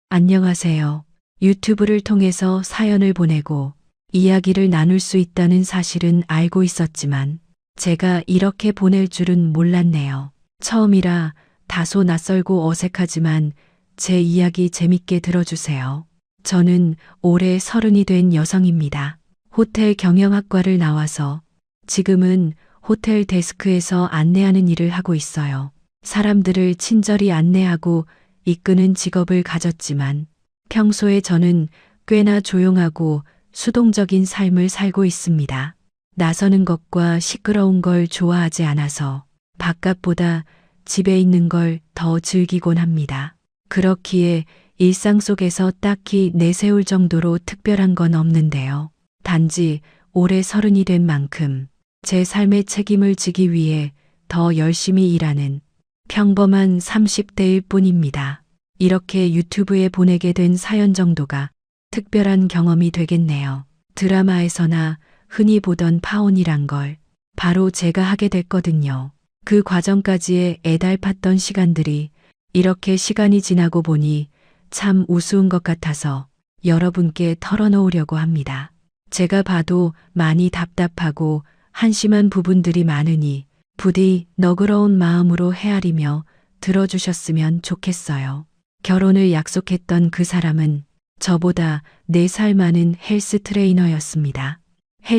안녕하세요. 유튜브를 통해서 사연을 보내고 이야기를 나눌 수 있다는 사실은 알고 있었지만 제가 이렇게 보낼 줄은 몰랐네요. 처음이라 다소 낯설고 어색하지만 제 이야기 재밌게 들어주세요. 저는 올해 30이 된 여성입니다. 호텔 경영학과를 나와서 지금은 호텔 데스크에서 안내하는 일을 하고 있어요. 사람들을 친절히 안내하고 이끄는 직업을 가졌지만 평소에 저는 꽤나 조용하고 수동적인 삶을 살고 있습니다. 나서는 것과 시끄러운 걸 좋아하지 않아서 바깥보다 집에 있는 걸 더 즐기곤 합니다. 그렇기에 일상 속에서 딱히 내세울 정도로 특별한 건 없는데요. 단지 올해 30이 된 만큼 제 삶의 책임을 지기 위해 더 열심히 일하는 평범한 30대일 뿐입니다. 이렇게 유튜브에 보내게 된 사연 정도가 특별한 경험이 되겠네요. 드라마에서나 흔히 보던 파혼이란 걸 바로 제가 하게 됐거든요. 그 과정까지의 애달팠던 시간들이 이렇게 시간이 지나고 보니 참 우스운 것 같아서 여러분께 털어놓으려고 합니다. 제가 봐도 많이 답답하고 한심한 부분들이 많으니 부디 너그러운 마음으로 헤아리며 들어주셨으면 좋겠어요. 결혼을 약속했던 그 사람은 저보다 4살 많은 헬스 트레이너였습니다.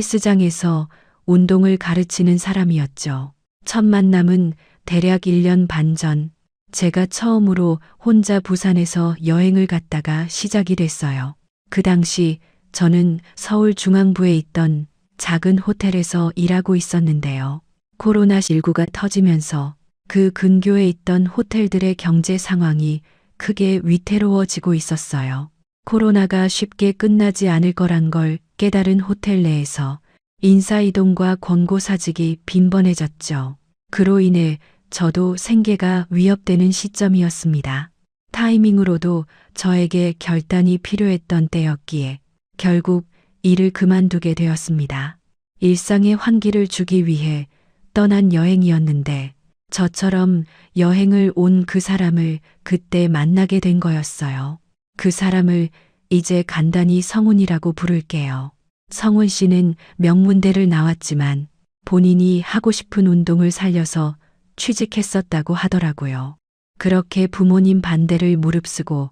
헬스장에서 운동을 가르치는 사람이었죠. 첫 만남은 대략 1년 반 전 제가 처음으로 혼자 부산에서 여행을 갔다가 시작이 됐어요. 그 당시 저는 서울 중앙부에 있던 작은 호텔에서 일하고 있었는데요. 코로나19가 터지면서 그 근교에 있던 호텔들의 경제 상황이 크게 위태로워지고 있었어요. 코로나가 쉽게 끝나지 않을 거란 걸 깨달은 호텔 내에서 인사이동과 권고사직이 빈번해졌죠. 그로 인해 저도 생계가 위협되는 시점이었습니다. 타이밍으로도 저에게 결단이 필요했던 때였기에 결국 일을 그만두게 되었습니다. 일상의 환기를 주기 위해 떠난 여행이었는데 저처럼 여행을 온 그 사람을 그때 만나게 된 거였어요. 그 사람을 이제 간단히 성훈이라고 부를게요. 성훈 씨는 명문대를 나왔지만 본인이 하고 싶은 운동을 살려서 취직했었다고 하더라고요. 그렇게 부모님 반대를 무릅쓰고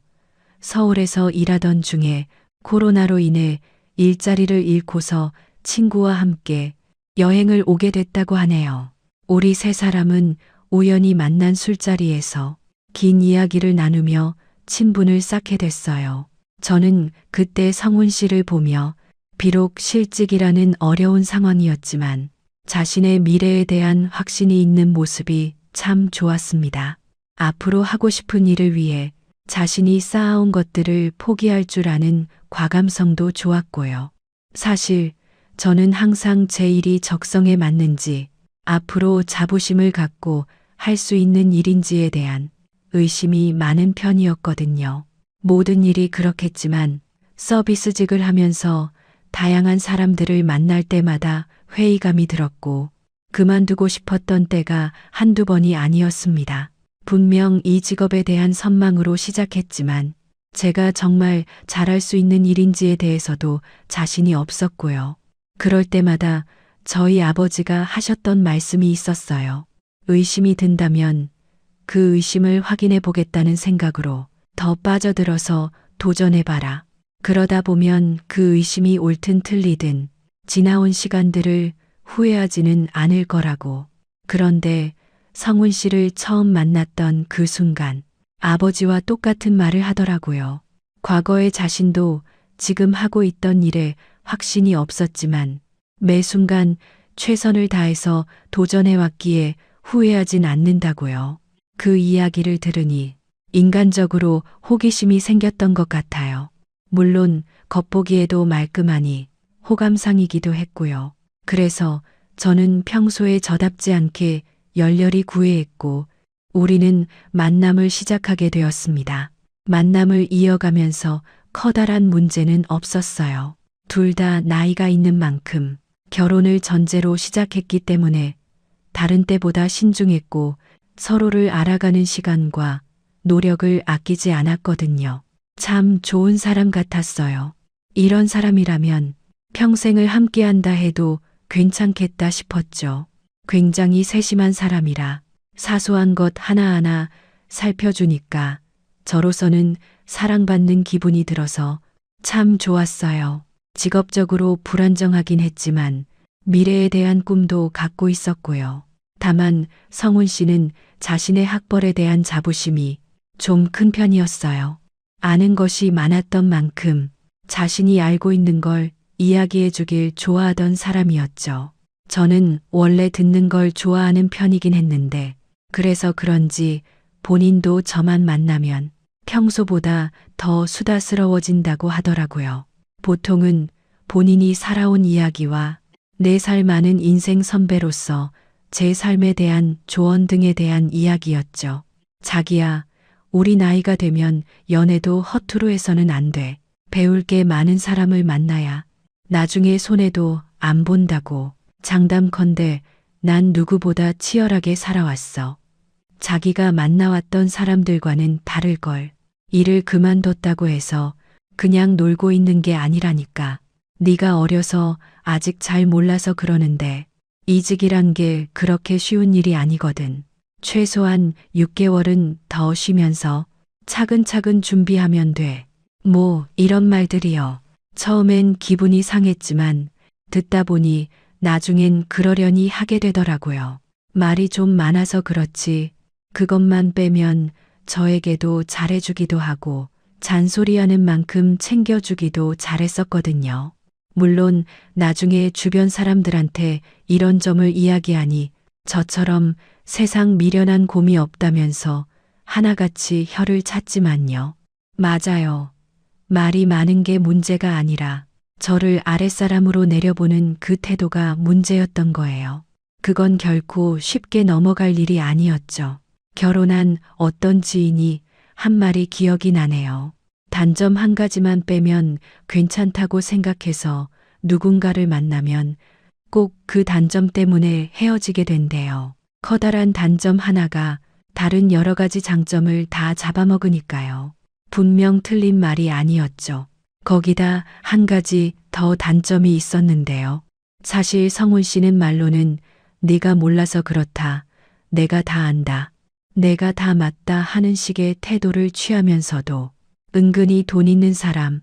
서울에서 일하던 중에 코로나로 인해 일자리를 잃고서 친구와 함께 여행을 오게 됐다고 하네요. 우리 세 사람은 우연히 만난 술자리에서 긴 이야기를 나누며 친분을 쌓게 됐어요. 저는 그때 성훈 씨를 보며 비록 실직이라는 어려운 상황이었지만 자신의 미래에 대한 확신이 있는 모습이 참 좋았습니다. 앞으로 하고 싶은 일을 위해 자신이 쌓아온 것들을 포기할 줄 아는 과감성도 좋았고요. 사실 저는 항상 제 일이 적성에 맞는지 앞으로 자부심을 갖고 할 수 있는 일인지에 대한 의심이 많은 편이었거든요. 모든 일이 그렇겠지만 서비스직을 하면서 다양한 사람들을 만날 때마다 회의감이 들었고 그만두고 싶었던 때가 한두 번이 아니었습니다. 분명 이 직업에 대한 선망으로 시작했지만 제가 정말 잘할 수 있는 일인지에 대해서도 자신이 없었고요. 그럴 때마다 저희 아버지가 하셨던 말씀이 있었어요. 의심이 든다면 그 의심을 확인해 보겠다는 생각으로 더 빠져들어서 도전해봐라. 그러다 보면 그 의심이 옳든 틀리든 지나온 시간들을 후회하지는 않을 거라고. 그런데 성훈 씨를 처음 만났던 그 순간 아버지와 똑같은 말을 하더라고요. 과거의 자신도 지금 하고 있던 일에 확신이 없었지만 매 순간 최선을 다해서 도전해왔기에 후회하진 않는다고요. 그 이야기를 들으니 인간적으로 호기심이 생겼던 것 같아요. 물론 겉보기에도 말끔하니 호감상이기도 했고요. 그래서 저는 평소에 저답지 않게 열렬히 구애했고 우리는 만남을 시작하게 되었습니다. 만남을 이어가면서 커다란 문제는 없었어요. 둘 다 나이가 있는 만큼 결혼을 전제로 시작했기 때문에 다른 때보다 신중했고 서로를 알아가는 시간과 노력을 아끼지 않았거든요. 참 좋은 사람 같았어요. 이런 사람이라면 평생을 함께한다 해도 괜찮겠다 싶었죠. 굉장히 세심한 사람이라 사소한 것 하나하나 살펴주니까 저로서는 사랑받는 기분이 들어서 참 좋았어요. 직업적으로 불안정하긴 했지만 미래에 대한 꿈도 갖고 있었고요. 다만 성훈 씨는 자신의 학벌에 대한 자부심이 좀 큰 편이었어요. 아는 것이 많았던 만큼 자신이 알고 있는 걸 이야기해 주길 좋아하던 사람이었죠. 저는 원래 듣는 걸 좋아하는 편이긴 했는데 그래서 그런지 본인도 저만 만나면 평소보다 더 수다스러워진다고 하더라고요. 보통은 본인이 살아온 이야기와 내 삶 아는 인생 선배로서 제 삶에 대한 조언 등에 대한 이야기였죠. 자기야, 우리 나이가 되면 연애도 허투루 해서는 안 돼. 배울 게 많은 사람을 만나야 나중에 손해도 안 본다고. 장담컨대 난 누구보다 치열하게 살아왔어. 자기가 만나왔던 사람들과는 다를 걸. 일을 그만뒀다고 해서 그냥 놀고 있는 게 아니라니까. 네가 어려서 아직 잘 몰라서 그러는데 이직이란 게 그렇게 쉬운 일이 아니거든. 최소한 6개월은 더 쉬면서 차근차근 준비하면 돼. 뭐 이런 말들이요. 처음엔 기분이 상했지만 듣다 보니 나중엔 그러려니 하게 되더라고요. 말이 좀 많아서 그렇지 그것만 빼면 저에게도 잘해주기도 하고 잔소리하는 만큼 챙겨주기도 잘했었거든요. 물론 나중에 주변 사람들한테 이런 점을 이야기하니 저처럼 세상 미련한 곰이 없다면서 하나같이 혀를 찼지만요. 맞아요. 말이 많은 게 문제가 아니라 저를 아랫사람으로 내려보는 그 태도가 문제였던 거예요. 그건 결코 쉽게 넘어갈 일이 아니었죠. 결혼한 어떤 지인이 한 말이 기억이 나네요. 단점 한 가지만 빼면 괜찮다고 생각해서 누군가를 만나면 꼭 그 단점 때문에 헤어지게 된대요. 커다란 단점 하나가 다른 여러 가지 장점을 다 잡아먹으니까요. 분명 틀린 말이 아니었죠. 거기다 한 가지 더 단점이 있었는데요. 사실 성훈 씨는 말로는 네가 몰라서 그렇다. 내가 다 안다. 내가 다 맞다 하는 식의 태도를 취하면서도 은근히 돈 있는 사람,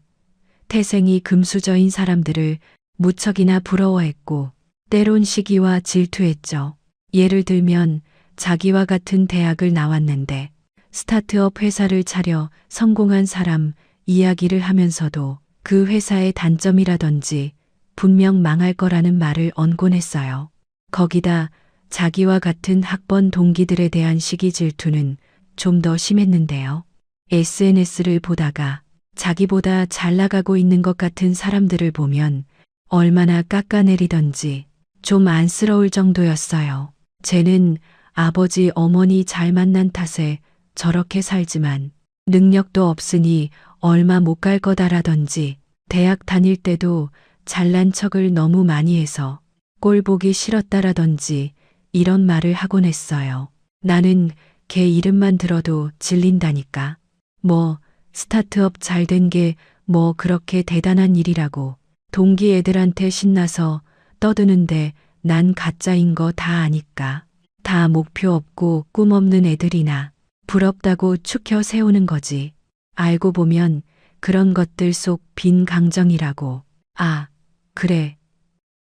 태생이 금수저인 사람들을 무척이나 부러워했고 때론 시기와 질투했죠. 예를 들면 자기와 같은 대학을 나왔는데 스타트업 회사를 차려 성공한 사람 이야기를 하면서도 그 회사의 단점이라든지 분명 망할 거라는 말을 언곤 했어요. 거기다 자기와 같은 학번 동기들에 대한 시기 질투는 좀 더 심했는데요. SNS를 보다가 자기보다 잘 나가고 있는 것 같은 사람들을 보면 얼마나 깎아내리던지 좀 안쓰러울 정도였어요. 쟤는 아버지 어머니 잘 만난 탓에 저렇게 살지만 능력도 없으니 얼마 못 갈 거다라던지 대학 다닐 때도 잘난 척을 너무 많이 해서 꼴 보기 싫었다라던지 이런 말을 하곤 했어요. 나는 걔 이름만 들어도 질린다니까. 뭐 스타트업 잘 된 게 뭐 그렇게 대단한 일이라고 동기 애들한테 신나서 떠드는데 난 가짜인 거 다 아니까. 다 목표 없고 꿈 없는 애들이나 부럽다고 추켜 세우는 거지. 알고 보면 그런 것들 속 빈 강정이라고. 아, 그래.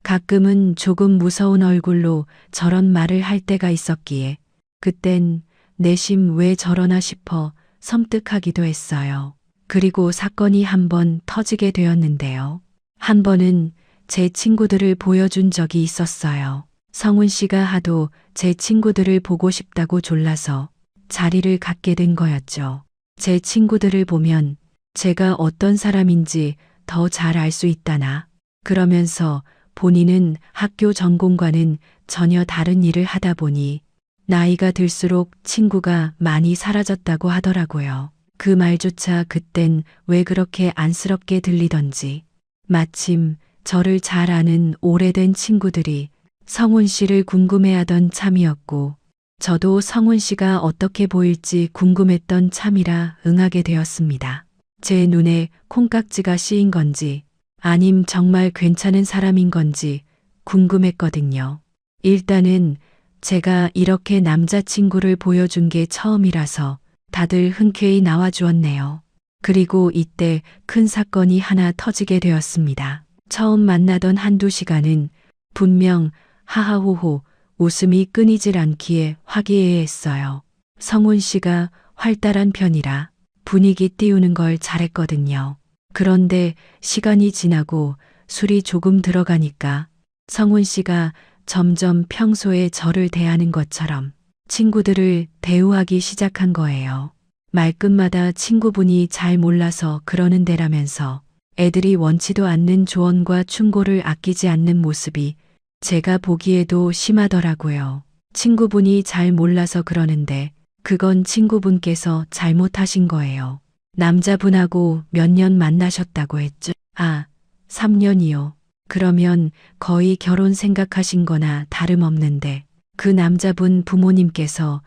가끔은 조금 무서운 얼굴로 저런 말을 할 때가 있었기에 그땐 내심 왜 저러나 싶어 섬뜩하기도 했어요. 그리고 사건이 한 번 터지게 되었는데요. 한 번은 제 친구들을 보여준 적이 있었어요. 성훈 씨가 하도 제 친구들을 보고 싶다고 졸라서 자리를 갖게 된 거였죠. 제 친구들을 보면 제가 어떤 사람인지 더 잘 알 수 있다나. 그러면서 본인은 학교 전공과는 전혀 다른 일을 하다 보니 나이가 들수록 친구가 많이 사라졌다고 하더라고요. 그 말조차 그땐 왜 그렇게 안쓰럽게 들리던지. 마침 저를 잘 아는 오래된 친구들이 성훈 씨를 궁금해하던 참이었고 저도 성훈 씨가 어떻게 보일지 궁금했던 참이라 응하게 되었습니다. 제 눈에 콩깍지가 씌인 건지 아님 정말 괜찮은 사람인 건지 궁금했거든요. 일단은 제가 이렇게 남자친구를 보여준 게 처음이라서 다들 흔쾌히 나와주었네요. 그리고 이때 큰 사건이 하나 터지게 되었습니다. 처음 만나던 한두 시간은 분명 하하호호 웃음이 끊이질 않기에 화기애애했어요. 성훈 씨가 활달한 편이라 분위기 띄우는 걸 잘했거든요. 그런데 시간이 지나고 술이 조금 들어가니까 성훈 씨가 점점 평소에 저를 대하는 것처럼 친구들을 대우하기 시작한 거예요. 말끝마다 친구분이 잘 몰라서 그러는 데라면서 애들이 원치도 않는 조언과 충고를 아끼지 않는 모습이 제가 보기에도 심하더라고요. 친구분이 잘 몰라서 그러는데 그건 친구분께서 잘못하신 거예요. 남자분하고 몇 년 만나셨다고 했죠? 아, 3년이요. 그러면 거의 결혼 생각하신 거나 다름없는데 그 남자분 부모님께서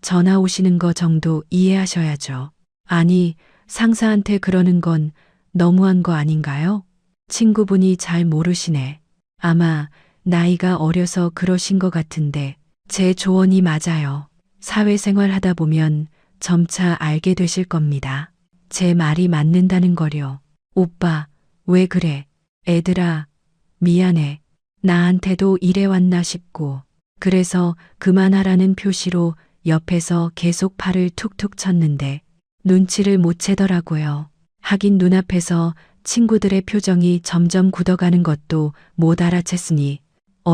전화 오시는 거 정도 이해하셔야죠. 아니, 상사한테 그러는 건 너무한 거 아닌가요? 친구분이 잘 모르시네. 아마 나이가 어려서 그러신 것 같은데 제 조언이 맞아요. 사회생활 하다 보면 점차 알게 되실 겁니다. 제 말이 맞는다는 거려. 오빠, 왜 그래? 애들아, 미안해. 나한테도 이래왔나 싶고. 그래서 그만하라는 표시로 옆에서 계속 팔을 툭툭 쳤는데 눈치를 못 채더라고요. 하긴 눈앞에서 친구들의 표정이 점점 굳어가는 것도 못 알아챘으니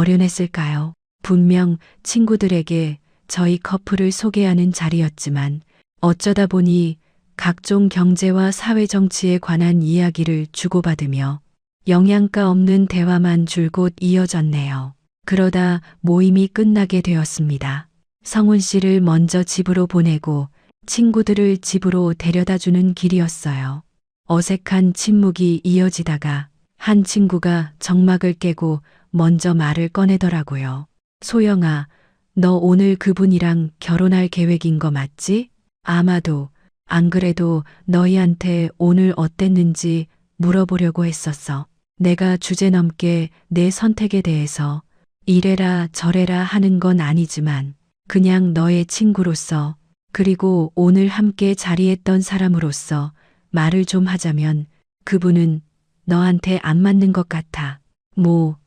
어련했을까요? 분명 친구들에게 저희 커플을 소개하는 자리였지만 어쩌다 보니 각종 경제와 사회 정치에 관한 이야기를 주고받으며 영양가 없는 대화만 줄곧 이어졌네요. 그러다 모임이 끝나게 되었습니다. 성훈 씨를 먼저 집으로 보내고 친구들을 집으로 데려다 주는 길이었어요. 어색한 침묵이 이어지다가 한 친구가 정막을 깨고 먼저 말을 꺼내더라고요. 소영아, 너 오늘 그분이랑 결혼할 계획인 거 맞지? 아마도. 안 그래도 너희한테 오늘 어땠는지 물어보려고 했었어. 내가 주제넘게 내 선택에 대해서 이래라 저래라 하는 건 아니지만 그냥 너의 친구로서 그리고 오늘 함께 자리했던 사람으로서 말을 좀 하자면 그분은 너한테 안 맞는 것 같아. 뭐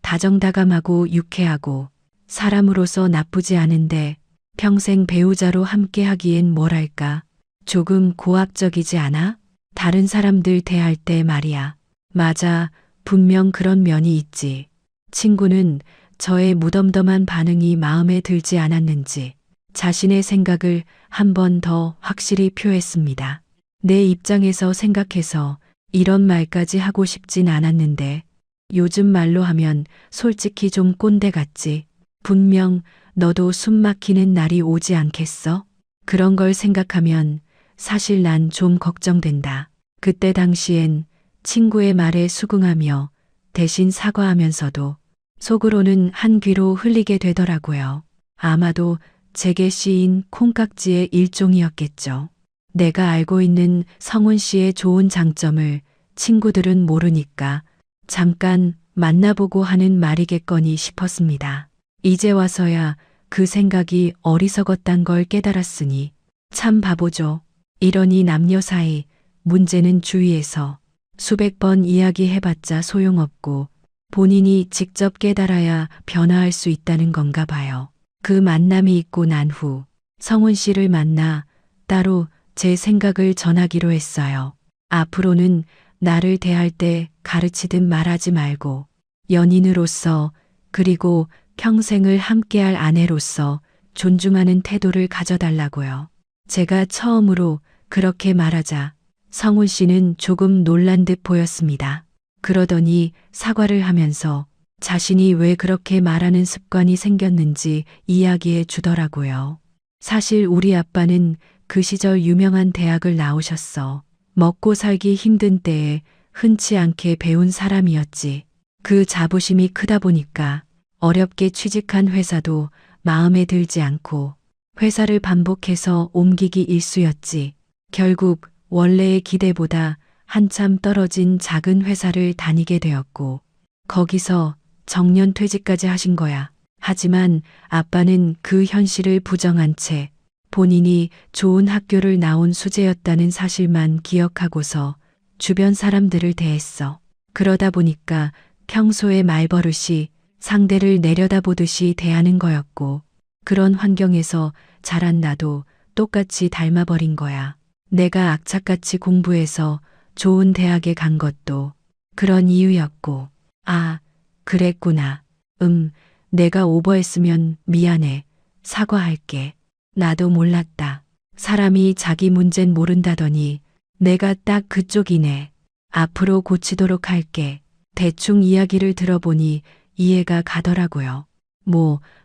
다정다감하고 유쾌하고 사람으로서 나쁘지 않은데 평생 배우자로 함께 하기엔 뭐랄까 조금 고압적이지 않아? 다른 사람들 대할 때 말이야. 맞아, 분명 그런 면이 있지. 친구는 저의 무덤덤한 반응이 마음에 들지 않았는지 자신의 생각을 한 번 더 확실히 표했습니다. 내 입장에서 생각해서 이런 말까지 하고 싶진 않았는데 요즘 말로 하면 솔직히 좀 꼰대 같지. 분명 너도 숨 막히는 날이 오지 않겠어? 그런 걸 생각하면 사실 난 좀 걱정된다. 그때 당시엔 친구의 말에 수긍하며 대신 사과하면서도 속으로는 한 귀로 흘리게 되더라고요. 아마도 제게 씌인 콩깍지의 일종이었겠죠. 내가 알고 있는 성훈 씨의 좋은 장점을 친구들은 모르니까 잠깐 만나보고 하는 말이겠거니 싶었습니다. 이제 와서야 그 생각이 어리석었단 걸 깨달았으니 참 바보죠. 이러니 남녀 사이 문제는 주위에서 수백 번 이야기해봤자 소용없고 본인이 직접 깨달아야 변화할 수 있다는 건가 봐요. 그 만남이 있고 난 후 성훈 씨를 만나 따로 제 생각을 전하기로 했어요. 앞으로는 나를 대할 때 가르치듯 말하지 말고 연인으로서 그리고 평생을 함께할 아내로서 존중하는 태도를 가져달라고요. 제가 처음으로 그렇게 말하자 성훈 씨는 조금 놀란 듯 보였습니다. 그러더니 사과를 하면서 자신이 왜 그렇게 말하는 습관이 생겼는지 이야기해 주더라고요. 사실 우리 아빠는 그 시절 유명한 대학을 나오셨어. 먹고 살기 힘든 때에 흔치 않게 배운 사람이었지. 그 자부심이 크다 보니까 어렵게 취직한 회사도 마음에 들지 않고 회사를 반복해서 옮기기 일쑤였지. 결국 원래의 기대보다 한참 떨어진 작은 회사를 다니게 되었고, 거기서 정년 퇴직까지 하신 거야. 하지만 아빠는 그 현실을 부정한 채 본인이 좋은 학교를 나온 수재였다는 사실만 기억하고서 주변 사람들을 대했어. 그러다 보니까 평소에 말버릇이 상대를 내려다보듯이 대하는 거였고, 그런 환경에서 자란 나도 똑같이 닮아버린 거야. 내가 악착같이 공부해서 좋은 대학에 간 것도 그런 이유였고, 아, 그랬구나. 내가 오버했으면 미안해. 사과할게. 나도 몰랐다. 사람이 자기 문제는 모른다더니 내가 딱 그쪽이네. 앞으로 고치도록 할게. 대충 이야기를 들어보니 이해가 가더라고요.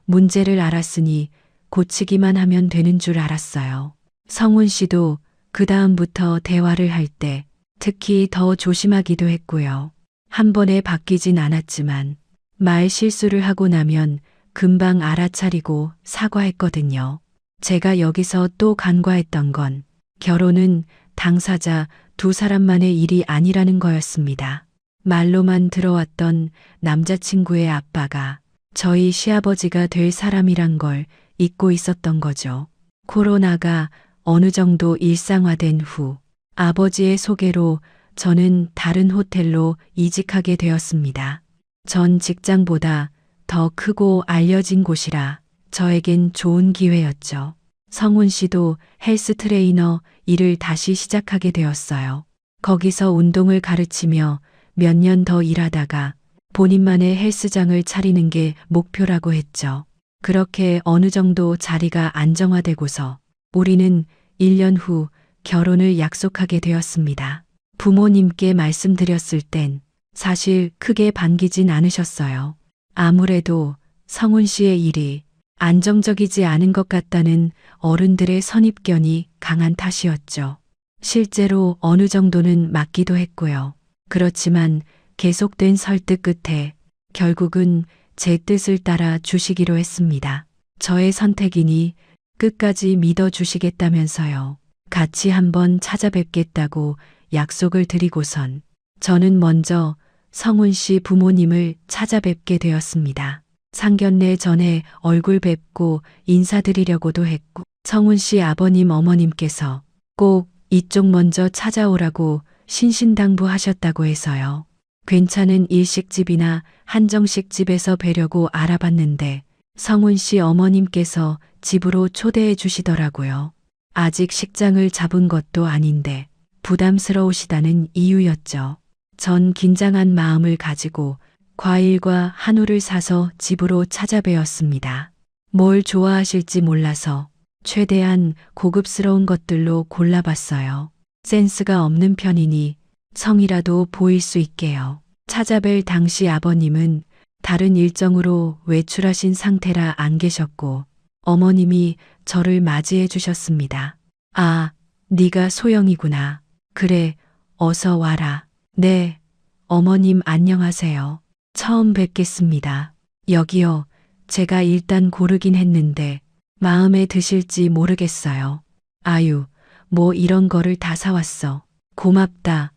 문제를 알았으니 고치기만 하면 되는 줄 알았어요. 성훈 씨도 그 다음부터 대화를 할 때 특히 더 조심하기도 했고요. 한 번에 바뀌진 않았지만 말 실수를 하고 나면 금방 알아차리고 사과했거든요. 제가 여기서 또 간과했던 건 결혼은 당사자 두 사람만의 일이 아니라는 거였습니다. 말로만 들어왔던 남자친구의 아빠가 저희 시아버지가 될 사람이란 걸 잊고 있었던 거죠. 코로나가 어느 정도 일상화된 후 아버지의 소개로 저는 다른 호텔로 이직하게 되었습니다. 전 직장보다 더 크고 알려진 곳이라 저에겐 좋은 기회였죠. 성훈 씨도 헬스 트레이너 일을 다시 시작하게 되었어요. 거기서 운동을 가르치며 몇 년 더 일하다가 본인만의 헬스장을 차리는 게 목표라고 했죠. 그렇게 어느 정도 자리가 안정화되고서 우리는 1년 후 결혼을 약속하게 되었습니다. 부모님께 말씀드렸을 땐 사실 크게 반기진 않으셨어요. 아무래도 성훈 씨의 일이 안정적이지 않은 것 같다는 어른들의 선입견이 강한 탓이었죠. 실제로 어느 정도는 맞기도 했고요. 그렇지만 계속된 설득 끝에 결국은 제 뜻을 따라 주시기로 했습니다. 저의 선택이니 끝까지 믿어주시겠다면서요. 같이 한번 찾아뵙겠다고 약속을 드리고선 저는 먼저 성훈 씨 부모님을 찾아뵙게 되었습니다. 상견례 전에 얼굴 뵙고 인사드리려고도 했고, 성훈 씨 아버님 어머님께서 꼭 이쪽 먼저 찾아오라고 신신당부하셨다고 해서요. 괜찮은 일식집이나 한정식 집에서 뵈려고 알아봤는데 성훈 씨 어머님께서 집으로 초대해 주시더라고요. 아직 식장을 잡은 것도 아닌데 부담스러우시다는 이유였죠. 전 긴장한 마음을 가지고 과일과 한우를 사서 집으로 찾아뵈었습니다. 뭘 좋아하실지 몰라서 최대한 고급스러운 것들로 골라봤어요. 센스가 없는 편이니 성이라도 보일 수 있게요. 찾아뵐 당시 아버님은 다른 일정으로 외출하신 상태라 안 계셨고 어머님이 저를 맞이해 주셨습니다. 아, 네가 소영이구나. 그래, 어서 와라. 네, 어머님 안녕하세요. 처음 뵙겠습니다. 여기요. 제가 일단 고르긴 했는데 마음에 드실지 모르겠어요. 아유, 뭐 이런 거를 다 사왔어. 고맙다.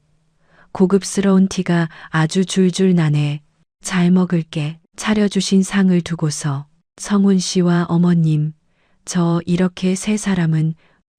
고급스러운 티가 아주 줄줄 나네. 잘 먹을게. 차려주신 상을 두고서 성훈 씨와 어머님, 저 이렇게 세 사람은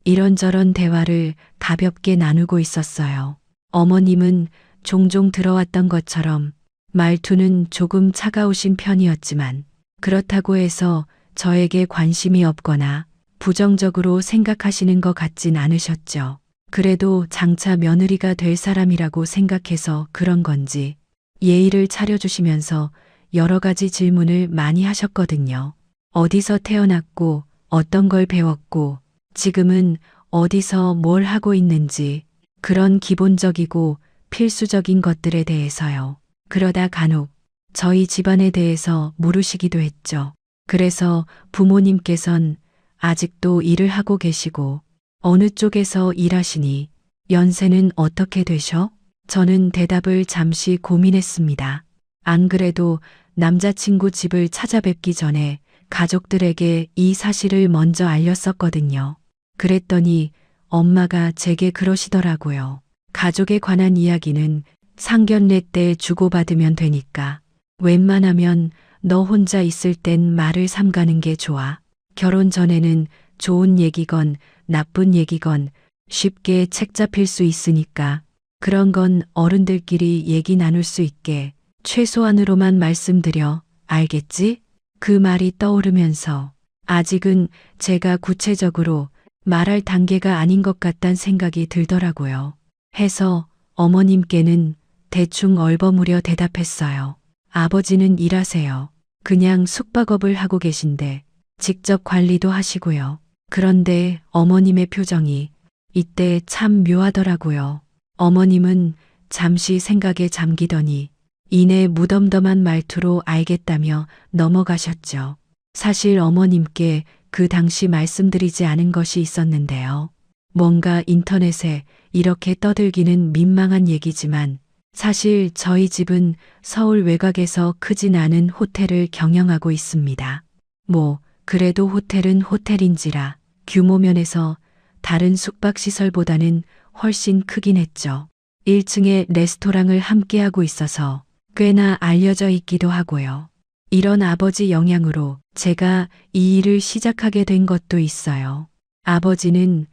이런저런 대화를 가볍게 나누고 있었어요. 어머님은 종종 들어왔던 것처럼 말투는 조금 차가우신 편이었지만 그렇다고 해서 저에게 관심이 없거나 부정적으로 생각하시는 것 같진 않으셨죠. 그래도 장차 며느리가 될 사람이라고 생각해서 그런 건지 예의를 차려주시면서 여러 가지 질문을 많이 하셨거든요. 어디서 태어났고 어떤 걸 배웠고 지금은 어디서 뭘 하고 있는지 그런 기본적이고 필수적인 것들에 대해서요. 그러다 간혹 저희 집안에 대해서 물으시기도 했죠. 그래서 부모님께선 아직도 일을 하고 계시고 어느 쪽에서 일하시니 연세는 어떻게 되셔? 저는 대답을 잠시 고민했습니다. 안 그래도 남자친구 집을 찾아뵙기 전에 가족들에게 이 사실을 먼저 알렸었거든요. 그랬더니 엄마가 제게 그러시더라고요. 가족에 관한 이야기는 상견례 때 주고받으면 되니까 웬만하면 너 혼자 있을 땐 말을 삼가는 게 좋아. 결혼 전에는 좋은 얘기건 나쁜 얘기건 쉽게 책 잡힐 수 있으니까 그런 건 어른들끼리 얘기 나눌 수 있게 최소한으로만 말씀드려. 알겠지? 그 말이 떠오르면서 아직은 제가 구체적으로 말할 단계가 아닌 것 같단 생각이 들더라고요. 해서 어머님께는 대충 얼버무려 대답했어요. 아버지는 일하세요. 그냥 숙박업을 하고 계신데 직접 관리도 하시고요. 그런데 어머님의 표정이 이때 참 묘하더라고요. 어머님은 잠시 생각에 잠기더니 이내 무덤덤한 말투로 알겠다며 넘어가셨죠. 사실 어머님께 그 당시 말씀드리지 않은 것이 있었는데요. 뭔가 인터넷에 이렇게 떠들기는 민망한 얘기지만 사실 저희 집은 서울 외곽에서 크진 않은 호텔을 경영하고 있습니다. 그래도 호텔은 호텔인지라 규모 면에서 다른 숙박시설보다는 훨씬 크긴 했죠. 1층에 레스토랑을 함께하고 있어서 꽤나 알려져 있기도 하고요. 이런 아버지 영향으로 제가 이 일을 시작하게 된 것도 있어요. 아버지는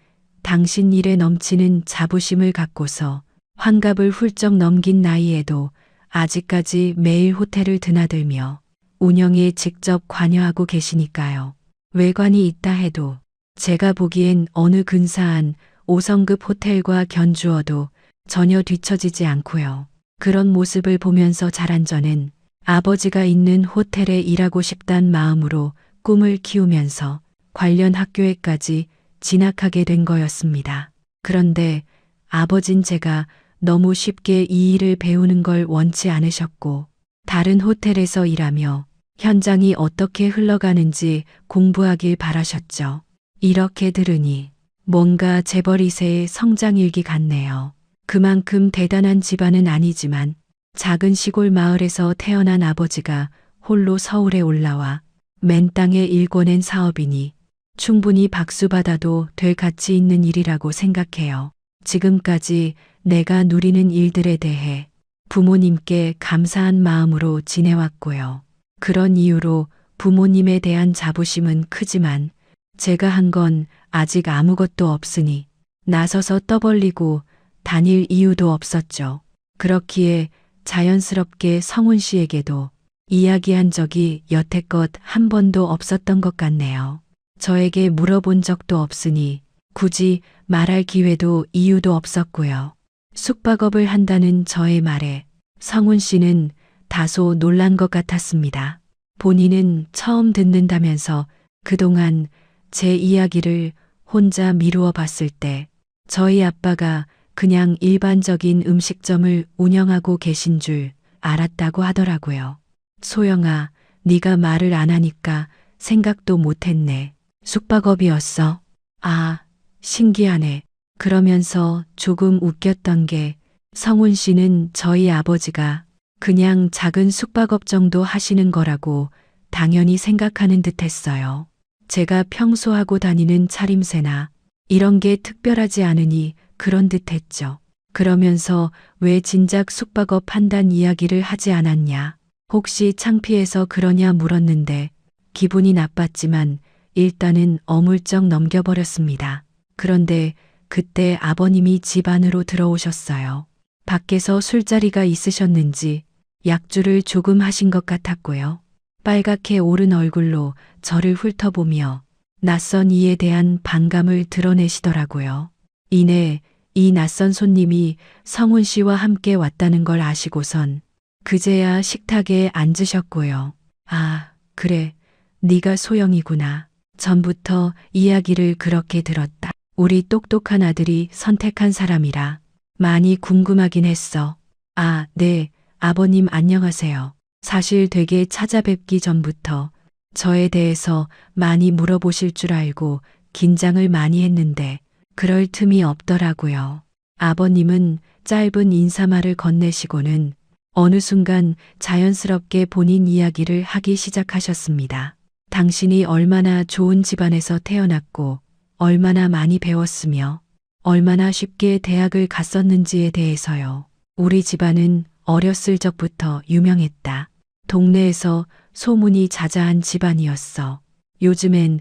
당신 일에 넘치는 자부심을 갖고서 환갑을 훌쩍 넘긴 나이에도 아직까지 매일 호텔을 드나들며 운영에 직접 관여하고 계시니까요. 외관이 있다 해도 제가 보기엔 어느 근사한 5성급 호텔과 견주어도 전혀 뒤처지지 않고요. 그런 모습을 보면서 자란 저는 아버지가 있는 호텔에 일하고 싶단 마음으로 꿈을 키우면서 관련 학교에까지 진학하게 된 거였습니다. 그런데 아버진 제가 너무 쉽게 이 일을 배우는 걸 원치 않으셨고 다른 호텔에서 일하며 현장이 어떻게 흘러가는지 공부하길 바라셨죠. 이렇게 들으니 뭔가 재벌 2세의 성장일기 같네요. 그만큼 대단한 집안은 아니지만 작은 시골 마을에서 태어난 아버지가 홀로 서울에 올라와 맨 땅에 일궈낸 사업이니 충분히 박수받아도 될 가치 있는 일이라고 생각해요. 지금까지 내가 누리는 일들에 대해 부모님께 감사한 마음으로 지내왔고요. 그런 이유로 부모님에 대한 자부심은 크지만 제가 한 건 아직 아무것도 없으니 나서서 떠벌리고 다닐 이유도 없었죠. 그렇기에 자연스럽게 성훈 씨에게도 이야기한 적이 여태껏 한 번도 없었던 것 같네요. 저에게 물어본 적도 없으니 굳이 말할 기회도 이유도 없었고요. 숙박업을 한다는 저의 말에 성훈 씨는 다소 놀란 것 같았습니다. 본인은 처음 듣는다면서 그동안 제 이야기를 혼자 미루어 봤을 때 저희 아빠가 그냥 일반적인 음식점을 운영하고 계신 줄 알았다고 하더라고요. 소영아, 네가 말을 안 하니까 생각도 못했네. 숙박업이었어. 아, 신기하네. 그러면서 조금 웃겼던 게 성훈 씨는 저희 아버지가 그냥 작은 숙박업 정도 하시는 거라고 당연히 생각하는 듯 했어요. 제가 평소 하고 다니는 차림새나 이런 게 특별하지 않으니 그런 듯 했죠. 그러면서 왜 진작 숙박업 한단 이야기를 하지 않았냐. 혹시 창피해서 그러냐 물었는데 기분이 나빴지만 일단은 어물쩍 넘겨버렸습니다. 그런데 그때 아버님이 집 안으로 들어오셨어요. 밖에서 술자리가 있으셨는지 약주를 조금 하신 것 같았고요. 빨갛게 오른 얼굴로 저를 훑어보며 낯선 이에 대한 반감을 드러내시더라고요. 이내 이 낯선 손님이 성훈 씨와 함께 왔다는 걸 아시고선 그제야 식탁에 앉으셨고요. 아, 그래. 네가 소영이구나. 전부터 이야기를 그렇게 들었다. 우리 똑똑한 아들이 선택한 사람이라 많이 궁금하긴 했어. 아, 네. 아버님 안녕하세요. 사실 되게 찾아뵙기 전부터 저에 대해서 많이 물어보실 줄 알고 긴장을 많이 했는데 그럴 틈이 없더라고요. 아버님은 짧은 인사말을 건네시고는 어느 순간 자연스럽게 본인 이야기를 하기 시작하셨습니다. 당신이 얼마나 좋은 집안에서 태어났고 얼마나 많이 배웠으며 얼마나 쉽게 대학을 갔었는지에 대해서요. 우리 집안은 어렸을 적부터 유명했다. 동네에서 소문이 자자한 집안이었어. 요즘엔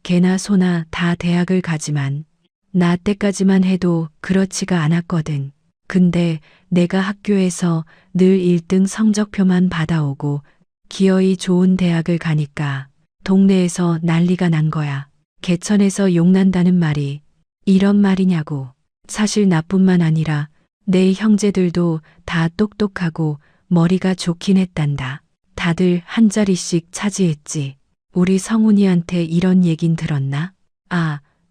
개나 소나 다 대학을 가지만 나 때까지만 해도 그렇지가 않았거든. 근데 내가 학교에서 늘 1등 성적표만 받아오고 기어이 좋은 대학을 가니까 동네에서 난리가 난 거야. 개천에서 욕난다는 말이 이런 말이냐고. 사실 나뿐만 아니라 내 형제들도 다 똑똑하고 머리가 좋긴 했단다. 다들 한 자리씩 차지했지. 우리 성훈이한테 이런 얘긴 들었나?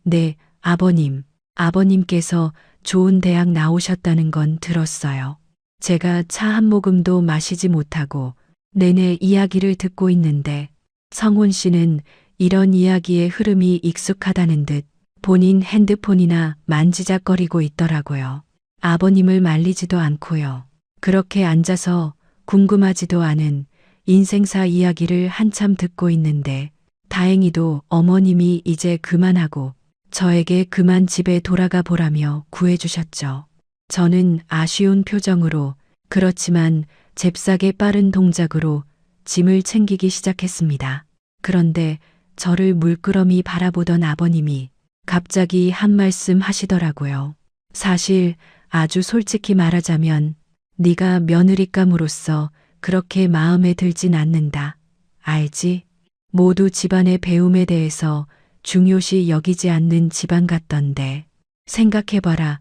네, 아버님. 아버님께서 좋은 대학 나오셨다는 건 들었어요. 제가 차 한 모금도 마시지 못하고 내내 이야기를 듣고 있는데 성훈 씨는 이런 이야기의 흐름이 익숙하다는 듯 본인 핸드폰이나 만지작거리고 있더라고요. 아버님을 말리지도 않고요. 그렇게 앉아서 궁금하지도 않은 인생사 이야기를 한참 듣고 있는데 다행히도 어머님이 이제 그만하고 저에게 그만 집에 돌아가 보라며 구해주셨죠. 저는 아쉬운 표정으로 그렇지만 잽싸게 빠른 동작으로 짐을 챙기기 시작했습니다. 그런데 저를 물끄러미 바라보던 아버님이 갑자기 한 말씀 하시더라고요. 사실 아주 솔직히 말하자면 네가 며느리감으로서 그렇게 마음에 들진 않는다. 알지? 모두 집안의 배움에 대해서 중요시 여기지 않는 집안 같던데. 생각해봐라.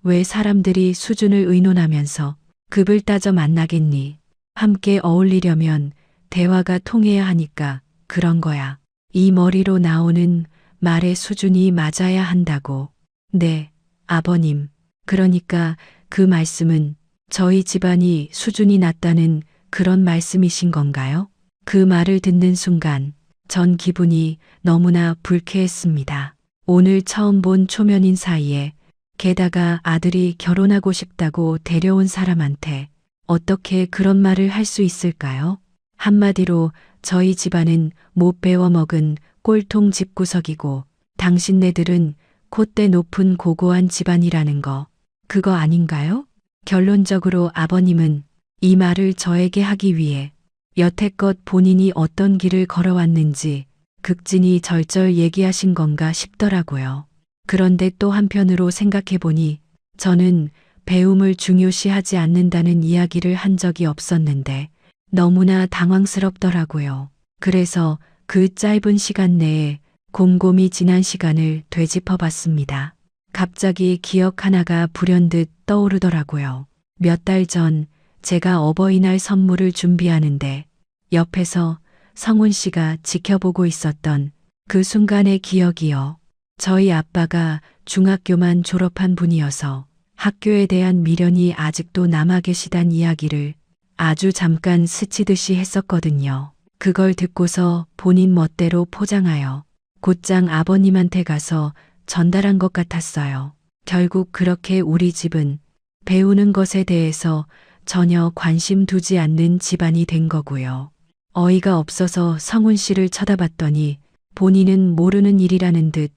왜 사람들이 수준을 의논하면서 급을 따져 만나겠니? 함께 어울리려면 대화가 통해야 하니까 그런 거야. 이 머리로 나오는 말의 수준이 맞아야 한다고. 네, 아버님. 그러니까 그 말씀은 저희 집안이 수준이 낮다는 그런 말씀이신 건가요? 그 말을 듣는 순간 전 기분이 너무나 불쾌했습니다. 오늘 처음 본 초면인 사이에 게다가 아들이 결혼하고 싶다고 데려온 사람한테 어떻게 그런 말을 할 수 있을까요? 한마디로 저희 집안은 못 배워먹은 꼴통 집구석이고 당신네들은 콧대 높은 고고한 집안이라는 거, 그거 아닌가요? 결론적으로 아버님은 이 말을 저에게 하기 위해 여태껏 본인이 어떤 길을 걸어왔는지 극진히 절절 얘기하신 건가 싶더라고요. 그런데 또 한편으로 생각해보니 저는 배움을 중요시하지 않는다는 이야기를 한 적이 없었는데 너무나 당황스럽더라고요. 그래서 그 짧은 시간 내에 곰곰이 지난 시간을 되짚어 봤습니다. 갑자기 기억 하나가 불현듯 떠오르더라고요. 몇 달 전 제가 어버이날 선물을 준비하는데 옆에서 성훈 씨가 지켜보고 있었던 그 순간의 기억이요. 저희 아빠가 중학교만 졸업한 분이어서 학교에 대한 미련이 아직도 남아 계시단 이야기를 아주 잠깐 스치듯이 했었거든요. 그걸 듣고서 본인 멋대로 포장하여 곧장 아버님한테 가서 전달한 것 같았어요. 결국 그렇게 우리 집은 배우는 것에 대해서 전혀 관심 두지 않는 집안이 된 거고요. 어이가 없어서 성훈 씨를 쳐다봤더니 본인은 모르는 일이라는 듯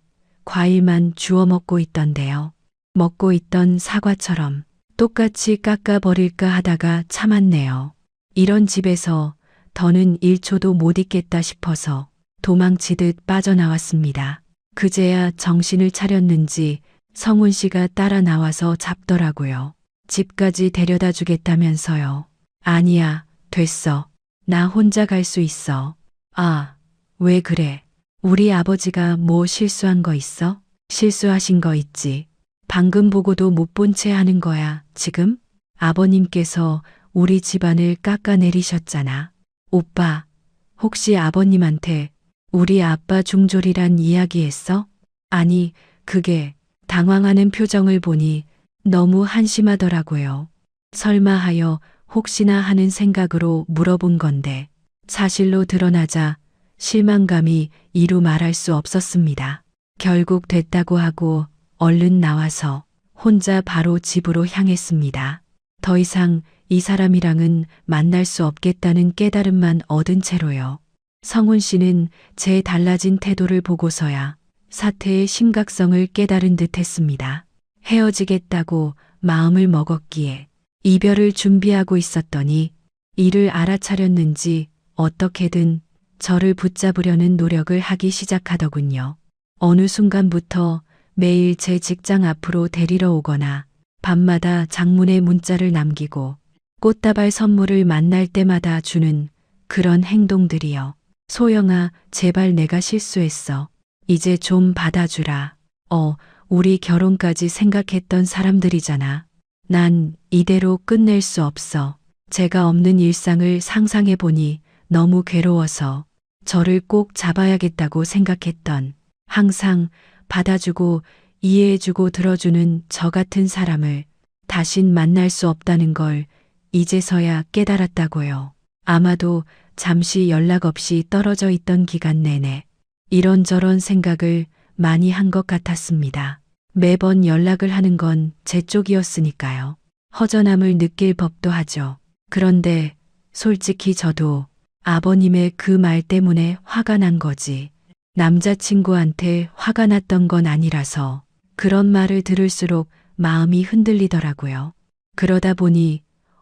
과일만 주워 먹고 있던데요. 먹고 있던 사과처럼 똑같이 깎아버릴까 하다가 참았네요. 이런 집에서 더는 1초도 못 있겠다 싶어서 도망치듯 빠져나왔습니다. 그제야 정신을 차렸는지 성훈 씨가 따라 나와서 잡더라고요. 집까지 데려다 주겠다면서요. 아니야, 됐어. 나 혼자 갈 수 있어. 왜 그래? 우리 아버지가 뭐 실수한 거 있어? 실수하신 거 있지. 방금 보고도 못 본 채 하는 거야, 지금? 아버님께서 우리 집안을 깎아내리셨잖아. 오빠, 혹시 아버님한테 우리 아빠 중졸이란 이야기했어? 아니, 그게 당황하는 표정을 보니 너무 한심하더라고요. 설마 하여 혹시나 하는 생각으로 물어본 건데 사실로 드러나자 실망감이 이루 말할 수 없었습니다. 결국 됐다고 하고 얼른 나와서 혼자 바로 집으로 향했습니다. 더 이상 이 사람이랑은 만날 수 없겠다는 깨달음만 얻은 채로요. 성훈 씨는 제 달라진 태도를 보고서야 사태의 심각성을 깨달은 듯 했습니다. 헤어지겠다고 마음을 먹었기에 이별을 준비하고 있었더니 이를 알아차렸는지 어떻게든 저를 붙잡으려는 노력을 하기 시작하더군요. 어느 순간부터 매일 제 직장 앞으로 데리러 오거나 밤마다 장문의 문자를 남기고 꽃다발 선물을 만날 때마다 주는 그런 행동들이요. 소영아, 제발 내가 실수했어. 이제 좀 받아주라. 우리 결혼까지 생각했던 사람들이잖아. 난 이대로 끝낼 수 없어. 제가 없는 일상을 상상해 보니 너무 괴로워서 저를 꼭 잡아야겠다고 생각했던, 항상 받아주고 이해해주고 들어주는 저 같은 사람을 다신 만날 수 없다는 걸 이제서야 깨달았다고요. 아마도 잠시 연락 없이 떨어져 있던 기간 내내 이런저런 생각을 많이 한 것 같았습니다. 매번 연락을 하는 건 제 쪽이었으니까요. 허전함을 느낄 법도 하죠. 그런데 솔직히 저도 아버님의 그 말 때문에 화가 난 거지. 남자친구한테 화가 났던 건 아니라서 그런 말을 들을수록 마음이 흔들리더라고요. 그러다 보니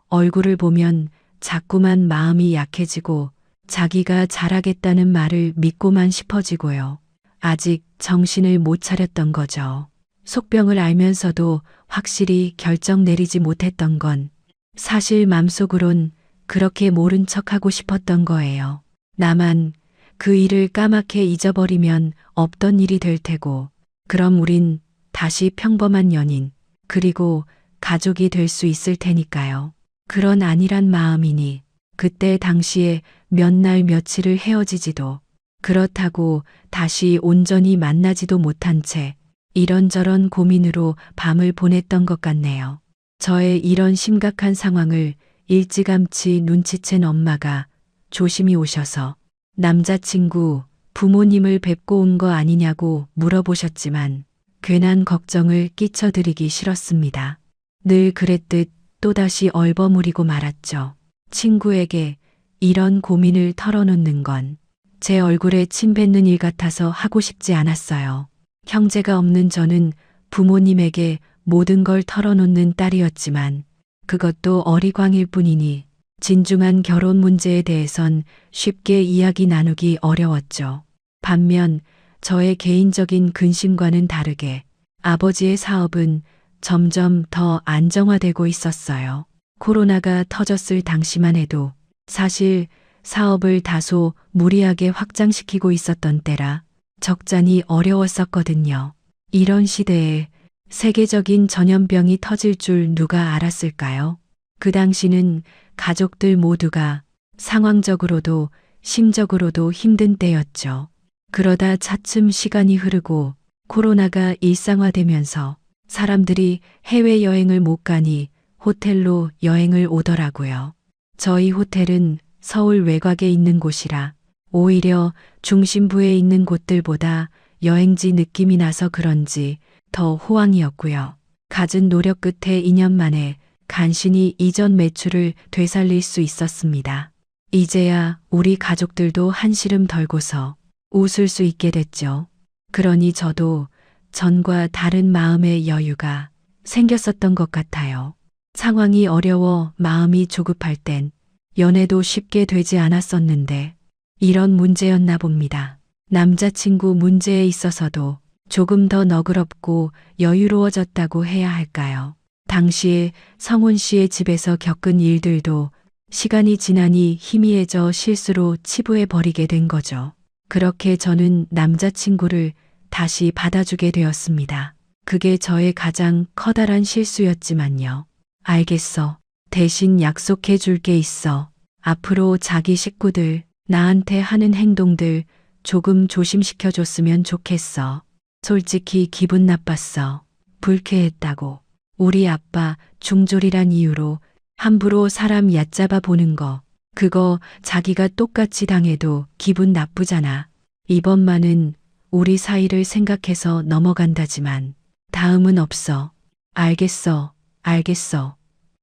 얼굴을 보면 자꾸만 마음이 약해지고 자기가 잘하겠다는 말을 믿고만 싶어지고요. 아직 정신을 못 차렸던 거죠. 속병을 알면서도 확실히 결정 내리지 못했던 건 사실 맘속으론 그렇게 모른 척하고 싶었던 거예요. 나만 그 일을 까맣게 잊어버리면 없던 일이 될 테고, 그럼 우린 다시 평범한 연인, 그리고 가족이 될 수 있을 테니까요. 그런 안일한 마음이니 그때 당시에 몇 날 며칠을 헤어지지도, 그렇다고 다시 온전히 만나지도 못한 채 이런저런 고민으로 밤을 보냈던 것 같네요. 저의 이런 심각한 상황을 일찌감치 눈치챈 엄마가 조심히 오셔서 남자친구, 부모님을 뵙고 온 거 아니냐고 물어보셨지만 괜한 걱정을 끼쳐드리기 싫었습니다. 늘 그랬듯 또다시 얼버무리고 말았죠. 친구에게 이런 고민을 털어놓는 건 제 얼굴에 침 뱉는 일 같아서 하고 싶지 않았어요. 형제가 없는 저는 부모님에게 모든 걸 털어놓는 딸이었지만 그것도 어리광일 뿐이니 진중한 결혼 문제에 대해선 쉽게 이야기 나누기 어려웠죠. 반면 저의 개인적인 근심과는 다르게 아버지의 사업은 점점 더 안정화되고 있었어요. 코로나가 터졌을 당시만 해도 사실 사업을 다소 무리하게 확장시키고 있었던 때라 적잖이 어려웠었거든요. 이런 시대에 세계적인 전염병이 터질 줄 누가 알았을까요? 그 당시는 가족들 모두가 상황적으로도 심적으로도 힘든 때였죠. 그러다 차츰 시간이 흐르고 코로나가 일상화되면서 사람들이 해외여행을 못 가니 호텔로 여행을 오더라고요. 저희 호텔은 서울 외곽에 있는 곳이라 오히려 중심부에 있는 곳들보다 여행지 느낌이 나서 그런지 더 호황이었고요. 갖은 노력 끝에 2년 만에 간신히 이전 매출을 되살릴 수 있었습니다. 이제야 우리 가족들도 한시름 덜고서 웃을 수 있게 됐죠. 그러니 저도 전과 다른 마음의 여유가 생겼었던 것 같아요. 상황이 어려워 마음이 조급할 땐 연애도 쉽게 되지 않았었는데 이런 문제였나 봅니다. 남자친구 문제에 있어서도 조금 더 너그럽고 여유로워졌다고 해야 할까요? 당시에 성훈 씨의 집에서 겪은 일들도 시간이 지나니 희미해져 실수로 치부해 버리게 된 거죠. 그렇게 저는 남자친구를 다시 받아주게 되었습니다. 그게 저의 가장 커다란 실수였지만요. 알겠어. 대신 약속해 줄 게 있어. 앞으로 자기 식구들, 나한테 하는 행동들 조금 조심시켜 줬으면 좋겠어. 솔직히 기분 나빴어. 불쾌했다고. 우리 아빠 중졸이란 이유로 함부로 사람 얕잡아 보는 거. 그거 자기가 똑같이 당해도 기분 나쁘잖아. 이번만은 우리 사이를 생각해서 넘어간다지만 다음은 없어. 알겠어. 알겠어.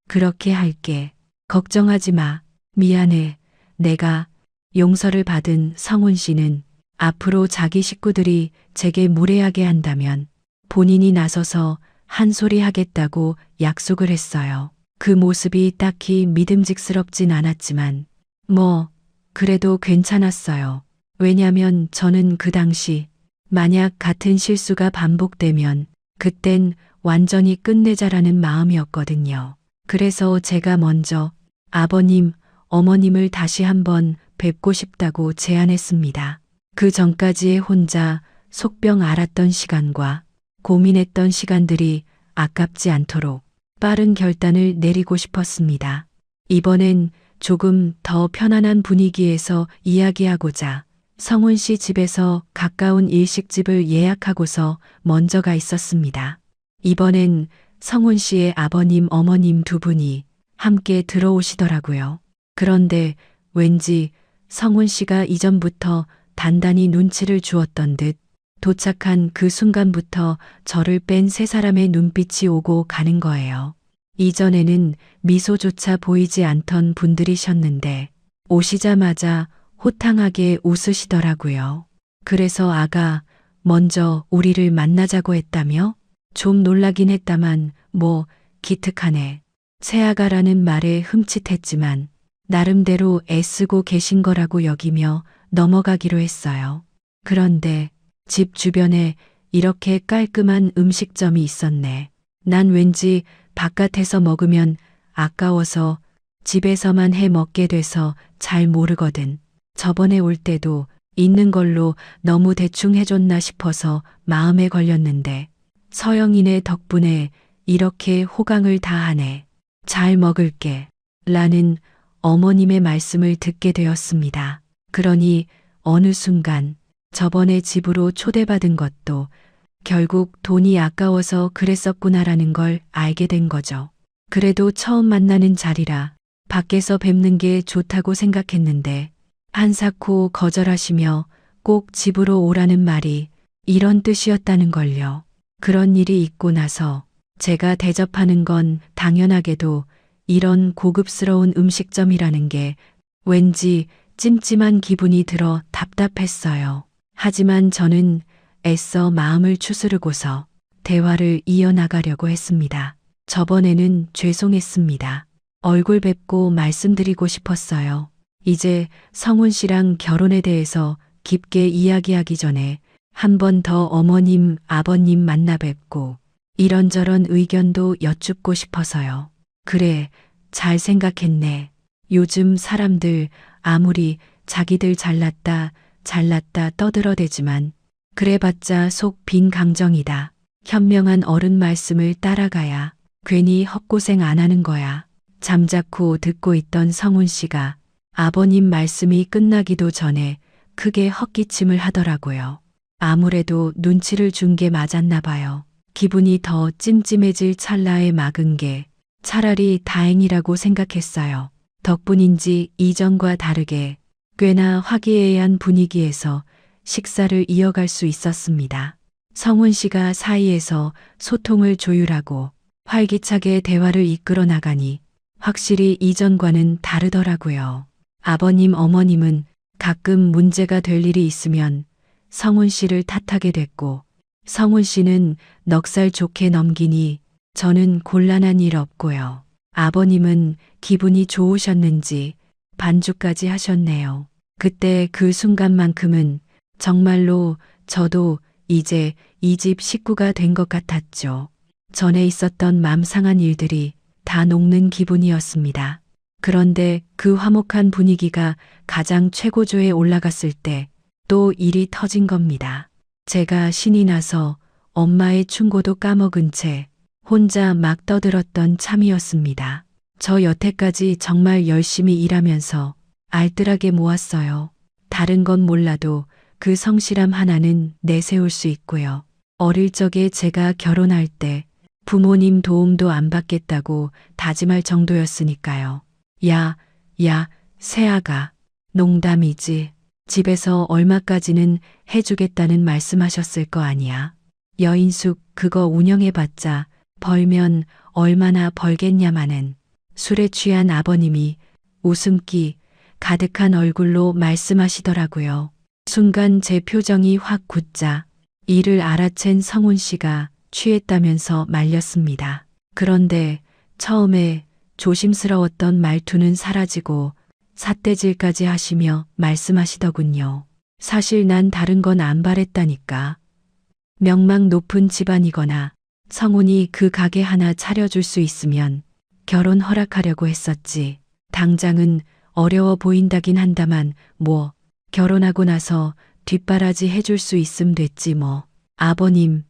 그렇게 할게. 걱정하지 마. 미안해. 내가 용서를 받은 성훈 씨는 앞으로 자기 식구들이 제게 무례하게 한다면 본인이 나서서 한 소리 하겠다고 약속을 했어요. 그 모습이 딱히 믿음직스럽진 않았지만 그래도 괜찮았어요. 왜냐면 저는 그 당시 만약 같은 실수가 반복되면 그땐 완전히 끝내자라는 마음이었거든요. 그래서 제가 먼저 아버님, 어머님을 다시 한번 뵙고 싶다고 제안했습니다. 그 전까지의 혼자 속병 앓았던 시간과 고민했던 시간들이 아깝지 않도록 빠른 결단을 내리고 싶었습니다. 이번엔 조금 더 편안한 분위기에서 이야기하고자 성훈 씨 집에서 가까운 일식집을 예약하고서 먼저 가 있었습니다. 이번엔 성훈 씨의 아버님, 어머님 두 분이 함께 들어오시더라고요. 그런데 왠지 성훈 씨가 이전부터 단단히 눈치를 주었던 듯 도착한 그 순간부터 저를 뺀 세 사람의 눈빛이 오고 가는 거예요. 이전에는 미소조차 보이지 않던 분들이셨는데 오시자마자 호탕하게 웃으시더라고요. 그래서 아가 먼저 우리를 만나자고 했다며? 좀 놀라긴 했다만 기특하네. 새아가라는 말에 흠칫했지만 나름대로 애쓰고 계신 거라고 여기며 넘어가기로 했어요. 그런데 집 주변에 이렇게 깔끔한 음식점이 있었네. 난 왠지 바깥에서 먹으면 아까워서 집에서만 해 먹게 돼서 잘 모르거든. 저번에 올 때도 있는 걸로 너무 대충 해줬나 싶어서 마음에 걸렸는데 서영이네 덕분에 이렇게 호강을 다 하네. 잘 먹을게. 라는 어머님의 말씀을 듣게 되었습니다. 그러니 어느 순간 저번에 집으로 초대받은 것도 결국 돈이 아까워서 그랬었구나라는 걸 알게 된 거죠. 그래도 처음 만나는 자리라 밖에서 뵙는 게 좋다고 생각했는데 한사코 거절하시며 꼭 집으로 오라는 말이 이런 뜻이었다는 걸요. 그런 일이 있고 나서 제가 대접하는 건 당연하게도 이런 고급스러운 음식점이라는 게 왠지 찜찜한 기분이 들어 답답했어요. 하지만 저는 애써 마음을 추스르고서 대화를 이어나가려고 했습니다. 저번에는 죄송했습니다. 얼굴 뵙고 말씀드리고 싶었어요. 이제 성훈 씨랑 결혼에 대해서 깊게 이야기하기 전에 한 번 더 어머님, 아버님 만나 뵙고 이런저런 의견도 여쭙고 싶어서요. 그래, 잘 생각했네. 요즘 사람들 아무리 자기들 잘났다 떠들어대지만 그래봤자 속 빈 강정이다. 현명한 어른 말씀을 따라가야 괜히 헛고생 안 하는 거야. 잠자코 듣고 있던 성훈 씨가 아버님 말씀이 끝나기도 전에 크게 헛기침을 하더라고요. 아무래도 눈치를 준 게 맞았나 봐요. 기분이 더 찜찜해질 찰나에 막은 게 차라리 다행이라고 생각했어요. 덕분인지 이전과 다르게 꽤나 화기애애한 분위기에서 식사를 이어갈 수 있었습니다. 성훈 씨가 사이에서 소통을 조율하고 활기차게 대화를 이끌어 나가니 확실히 이전과는 다르더라고요. 아버님, 어머님은 가끔 문제가 될 일이 있으면 성훈 씨를 탓하게 됐고 성훈 씨는 넉살 좋게 넘기니 저는 곤란한 일 없고요. 아버님은 기분이 좋으셨는지 반주까지 하셨네요. 그때 그 순간만큼은 정말로 저도 이제 이 집 식구가 된 것 같았죠. 전에 있었던 맘 상한 일들이 다 녹는 기분이었습니다. 그런데 그 화목한 분위기가 가장 최고조에 올라갔을 때 또 일이 터진 겁니다. 제가 신이 나서 엄마의 충고도 까먹은 채 혼자 막 떠들었던 참이었습니다. 저 여태까지 정말 열심히 일하면서 알뜰하게 모았어요. 다른 건 몰라도 그 성실함 하나는 내세울 수 있고요. 어릴 적에 제가 결혼할 때 부모님 도움도 안 받겠다고 다짐할 정도였으니까요. 야, 새아가. 농담이지. 집에서 얼마까지는 해주겠다는 말씀하셨을 거 아니야. 여인숙 그거 운영해봤자 벌면 얼마나 벌겠냐마는 술에 취한 아버님이 웃음기 가득한 얼굴로 말씀하시더라고요. 순간 제 표정이 확 굳자 이를 알아챈 성훈 씨가 취했다면서 말렸습니다. 그런데 처음에 조심스러웠던 말투는 사라지고 삿대질까지 하시며 말씀하시더군요. 사실 난 다른 건 안 바랬다니까. 명망 높은 집안이거나 성훈이 그 가게 하나 차려줄 수 있으면 결혼 허락하려고 했었지. 당장은 어려워 보인다긴 한다만 뭐 결혼하고 나서 뒷바라지 해줄 수 있음 됐지 뭐. 아버님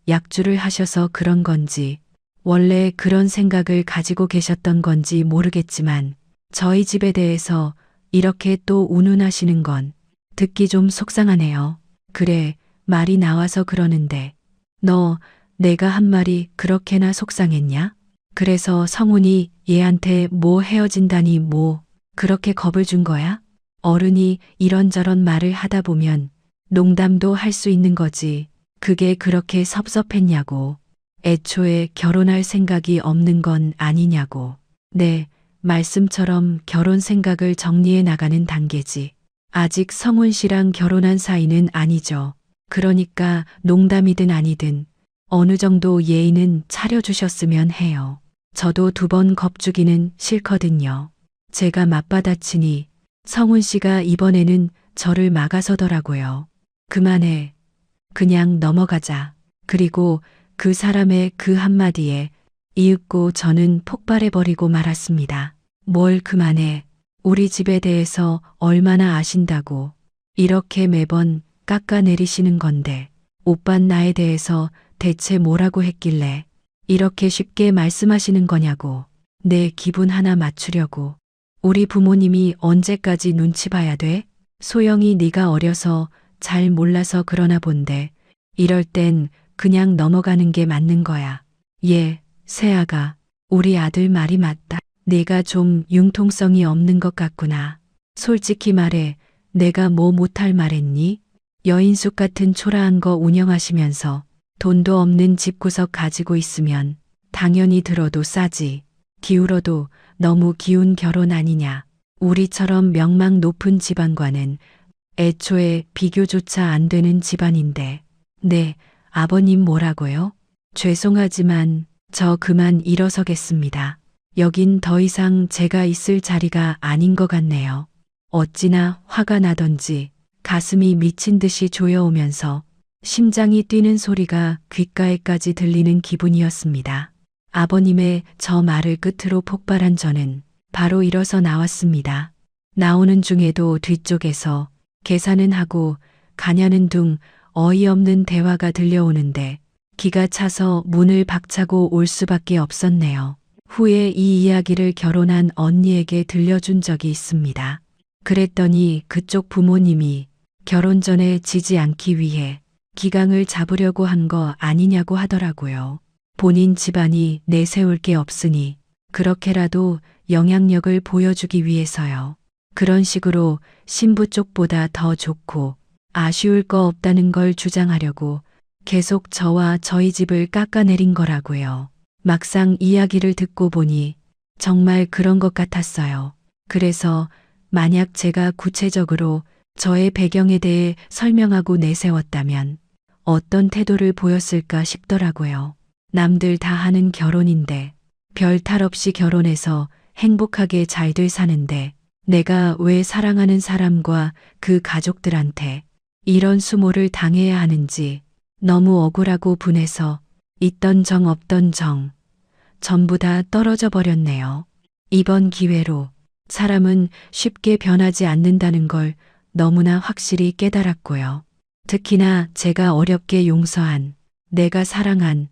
약주를 하셔서 그런 건지 원래 그런 생각을 가지고 계셨던 건지 모르겠지만 저희 집에 대해서 이렇게 또 운운하시는 건 듣기 좀 속상하네요. 그래, 말이 나와서 그러는데 너 내가 한 말이 그렇게나 속상했냐? 그래서 성훈이 얘한테 뭐 헤어진다니 뭐 그렇게 겁을 준 거야? 어른이 이런저런 말을 하다 보면 농담도 할 수 있는 거지. 그게 그렇게 섭섭했냐고. 애초에 결혼할 생각이 없는 건 아니냐고. 네, 말씀처럼 결혼 생각을 정리해 나가는 단계지. 아직 성훈 씨랑 결혼한 사이는 아니죠. 그러니까 농담이든 아니든 어느 정도 예의는 차려주셨으면 해요. 저도 2번 겁주기는 싫거든요. 제가 맞받아치니 성훈 씨가 이번에는 저를 막아서더라고요. 그만해. 그냥 넘어가자. 그리고 그 사람의 그 한마디에 이윽고 저는 폭발해버리고 말았습니다. 뭘 그만해. 우리 집에 대해서 얼마나 아신다고. 이렇게 매번 깎아내리시는 건데 오빤 나에 대해서 대체 뭐라고 했길래 이렇게 쉽게 말씀하시는 거냐고. 내 기분 하나 맞추려고. 우리 부모님이 언제까지 눈치 봐야 돼? 소영이 네가 어려서 잘 몰라서 그러나 본데 이럴 땐 그냥 넘어가는 게 맞는 거야. 예, 세아가 우리 아들 말이 맞다. 내가 좀 융통성이 없는 것 같구나. 솔직히 말해 내가 뭐 못할 말했니? 여인숙 같은 초라한 거 운영하시면서 돈도 없는 집구석 가지고 있으면 당연히 들어도 싸지. 기울어도 너무 기운 결혼 아니냐. 우리처럼 명망 높은 집안과는 애초에 비교조차 안 되는 집안인데. 네, 아버님 뭐라고요? 죄송하지만 저 그만 일어서겠습니다. 여긴 더 이상 제가 있을 자리가 아닌 것 같네요. 어찌나 화가 나던지 가슴이 미친 듯이 조여오면서 심장이 뛰는 소리가 귓가에까지 들리는 기분이었습니다. 아버님의 저 말을 끝으로 폭발한 저는 바로 일어서 나왔습니다. 나오는 중에도 뒤쪽에서 계산은 하고 가냐는 둥 어이없는 대화가 들려오는데 기가 차서 문을 박차고 올 수밖에 없었네요. 후에 이 이야기를 결혼한 언니에게 들려준 적이 있습니다. 그랬더니 그쪽 부모님이 결혼 전에 지지 않기 위해 기강을 잡으려고 한 거 아니냐고 하더라고요. 본인 집안이 내세울 게 없으니 그렇게라도 영향력을 보여주기 위해서요. 그런 식으로 신부 쪽보다 더 좋고 아쉬울 거 없다는 걸 주장하려고 계속 저와 저희 집을 깎아내린 거라고요. 막상 이야기를 듣고 보니 정말 그런 것 같았어요. 그래서 만약 제가 구체적으로 저의 배경에 대해 설명하고 내세웠다면 어떤 태도를 보였을까 싶더라고요. 남들 다 하는 결혼인데 별 탈 없이 결혼해서 행복하게 잘들 사는데 내가 왜 사랑하는 사람과 그 가족들한테 이런 수모를 당해야 하는지 너무 억울하고 분해서 있던 정 없던 정 전부 다 떨어져 버렸네요. 이번 기회로 사람은 쉽게 변하지 않는다는 걸 너무나 확실히 깨달았고요. 특히나 제가 어렵게 용서한, 내가 사랑한,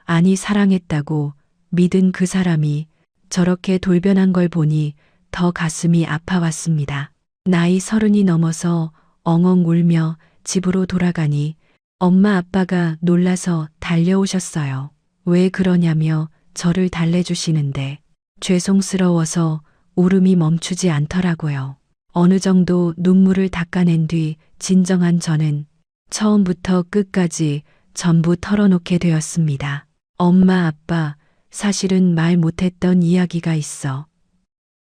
아니 사랑했다고 믿은 그 사람이 저렇게 돌변한 걸 보니 더 가슴이 아파왔습니다. 나이 30이 넘어서 엉엉 울며 집으로 돌아가니 엄마 아빠가 놀라서 달려오셨어요. 왜 그러냐며 저를 달래주시는데 죄송스러워서 울음이 멈추지 않더라고요. 어느 정도 눈물을 닦아낸 뒤 진정한 저는 처음부터 끝까지 전부 털어놓게 되었습니다. 엄마 아빠 사실은 말 못했던 이야기가 있어.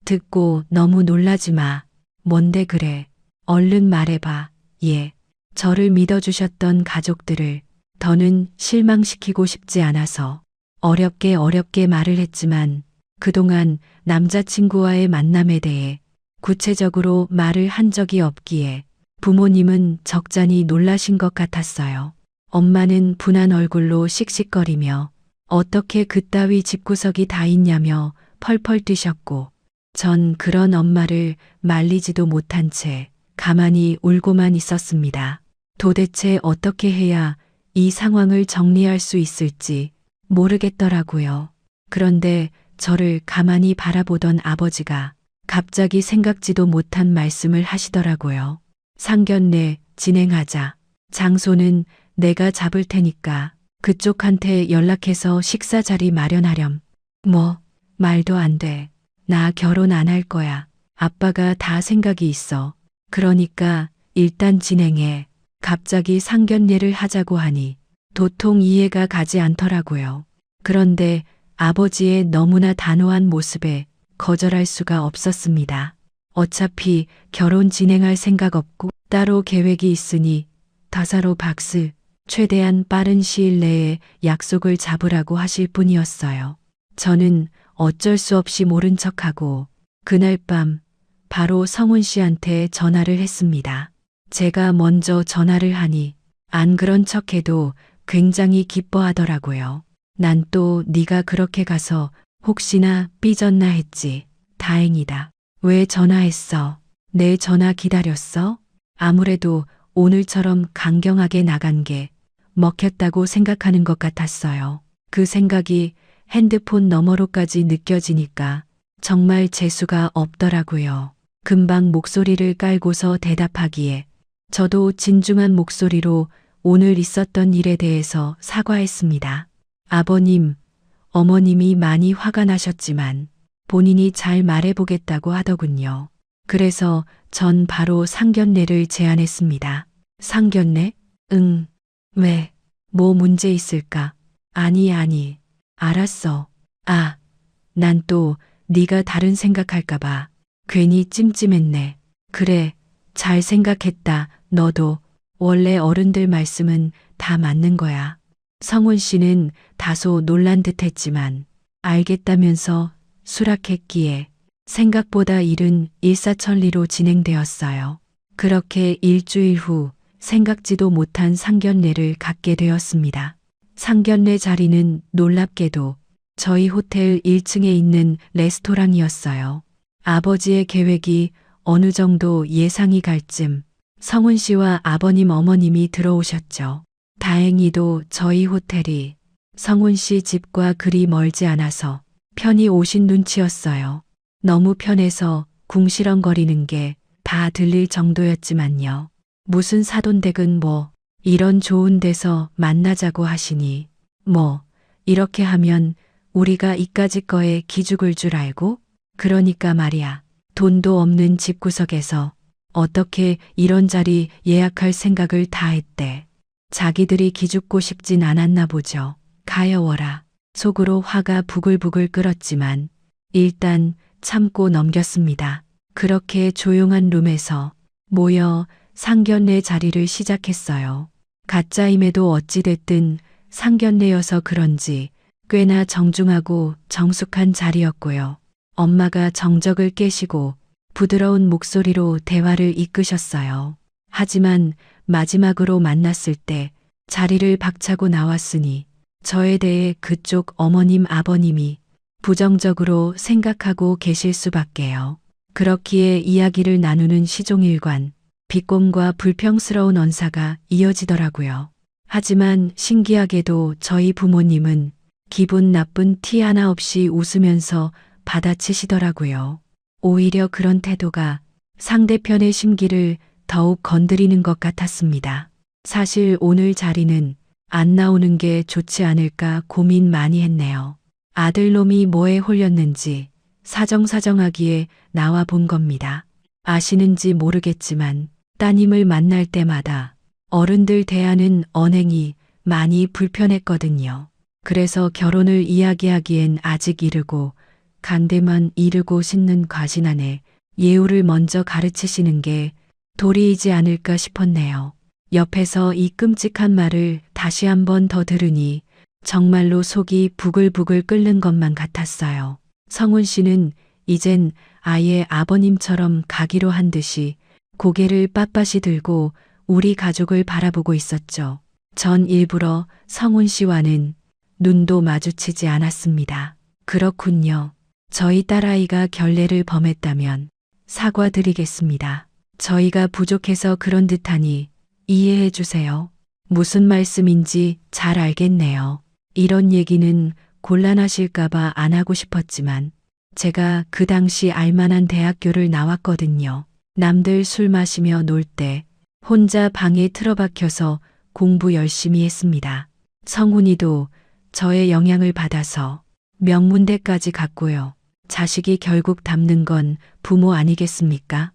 듣고 너무 놀라지 마. 뭔데 그래. 얼른 말해봐. 예, 저를 믿어주셨던 가족들을 더는 실망시키고 싶지 않아서 어렵게 말을 했지만 그동안 남자친구와의 만남에 대해 구체적으로 말을 한 적이 없기에 부모님은 적잖이 놀라신 것 같았어요. 엄마는 분한 얼굴로 씩씩거리며 어떻게 그따위 집구석이 다 있냐며 펄펄 뛰셨고 전 그런 엄마를 말리지도 못한 채 가만히 울고만 있었습니다. 도대체 어떻게 해야 이 상황을 정리할 수 있을지 모르겠더라고요. 그런데 저를 가만히 바라보던 아버지가 갑자기 생각지도 못한 말씀을 하시더라고요. 상견례 진행하자. 장소는 내가 잡을 테니까 그쪽한테 연락해서 식사 자리 마련하렴. 뭐, 말도 안 돼. 나 결혼 안 할 거야. 아빠가 다 생각이 있어. 그러니까 일단 진행해. 갑자기 상견례를 하자고 하니 도통 이해가 가지 않더라고요. 그런데 아버지의 너무나 단호한 모습에 거절할 수가 없었습니다. 어차피 결혼 진행할 생각 없고 따로 계획이 있으니 다사로 박스, 최대한 빠른 시일 내에 약속을 잡으라고 하실 뿐이었어요. 저는 어쩔 수 없이 모른 척하고 그날 밤 바로 성훈 씨한테 전화를 했습니다. 제가 먼저 전화를 하니 안 그런 척해도 굉장히 기뻐하더라고요. 난 또 네가 그렇게 가서 혹시나 삐졌나 했지. 다행이다. 왜 전화했어? 내 전화 기다렸어? 아무래도 오늘처럼 강경하게 나간 게 먹혔다고 생각하는 것 같았어요. 그 생각이 핸드폰 너머로까지 느껴지니까 정말 재수가 없더라고요. 금방 목소리를 깔고서 대답하기에 저도 진중한 목소리로 오늘 있었던 일에 대해서 사과했습니다. 아버님, 어머님이 많이 화가 나셨지만 본인이 잘 말해보겠다고 하더군요. 그래서 전 바로 상견례를 제안했습니다. 상견례? 응. 왜? 뭐 문제 있을까? 아니. 알았어. 아, 난 또 네가 다른 생각할까봐 괜히 찜찜했네. 그래, 잘 생각했다. 너도 원래 어른들 말씀은 다 맞는 거야. 성훈 씨는 다소 놀란 듯 했지만 알겠다면서 수락했기에 생각보다 일은 일사천리로 진행되었어요. 그렇게 일주일 후 생각지도 못한 상견례를 갖게 되었습니다. 상견례 자리는 놀랍게도 저희 호텔 1층에 있는 레스토랑이었어요. 아버지의 계획이 어느 정도 예상이 갈 쯤 성훈 씨와 아버님 어머님이 들어오셨죠. 다행히도 저희 호텔이 성훈 씨 집과 그리 멀지 않아서 편히 오신 눈치였어요. 너무 편해서 궁시렁거리는 게 다 들릴 정도였지만요. 무슨 사돈댁은 뭐 이런 좋은 데서 만나자고 하시니 뭐 이렇게 하면 우리가 이까짓 거에 기죽을 줄 알고? 그러니까 말이야. 돈도 없는 집구석에서 어떻게 이런 자리 예약할 생각을 다 했대. 자기들이 기죽고 싶진 않았나 보죠. 가여워라. 속으로 화가 부글부글 끓었지만 일단 참고 넘겼습니다. 그렇게 조용한 룸에서 모여 상견례 자리를 시작했어요. 가짜임에도 어찌됐든 상견례여서 그런지 꽤나 정중하고 정숙한 자리였고요. 엄마가 정적을 깨시고 부드러운 목소리로 대화를 이끄셨어요. 하지만 마지막으로 만났을 때 자리를 박차고 나왔으니 저에 대해 그쪽 어머님 아버님이 부정적으로 생각하고 계실 수밖에요. 그렇기에 이야기를 나누는 시종일관, 비꼼과 불평스러운 언사가 이어지더라고요. 하지만 신기하게도 저희 부모님은 기분 나쁜 티 하나 없이 웃으면서 받아치시더라고요. 오히려 그런 태도가 상대편의 심기를 더욱 건드리는 것 같았습니다. 사실 오늘 자리는 안 나오는 게 좋지 않을까 고민 많이 했네요. 아들놈이 뭐에 홀렸는지 사정사정하기에 나와 본 겁니다. 아시는지 모르겠지만 따님을 만날 때마다 어른들 대하는 언행이 많이 불편했거든요. 그래서 결혼을 이야기하기엔 아직 이르고 강대만 이르고 싣는 과신 안에 예우를 먼저 가르치시는 게 돌이이지 않을까 싶었네요. 옆에서 이 끔찍한 말을 다시 한 번 더 들으니 정말로 속이 부글부글 끓는 것만 같았어요. 성훈 씨는 이젠 아예 아버님처럼 가기로 한 듯이 고개를 빳빳이 들고 우리 가족을 바라보고 있었죠. 전 일부러 성훈 씨와는 눈도 마주치지 않았습니다. 그렇군요. 저희 딸아이가 결례를 범했다면 사과드리겠습니다. 저희가 부족해서 그런 듯하니 이해해 주세요. 무슨 말씀인지 잘 알겠네요. 이런 얘기는 곤란하실까봐 안 하고 싶었지만 제가 그 당시 알만한 대학교를 나왔거든요. 남들 술 마시며 놀 때 혼자 방에 틀어박혀서 공부 열심히 했습니다. 성훈이도 저의 영향을 받아서 명문대까지 갔고요. 자식이 결국 닮는 건 부모 아니겠습니까?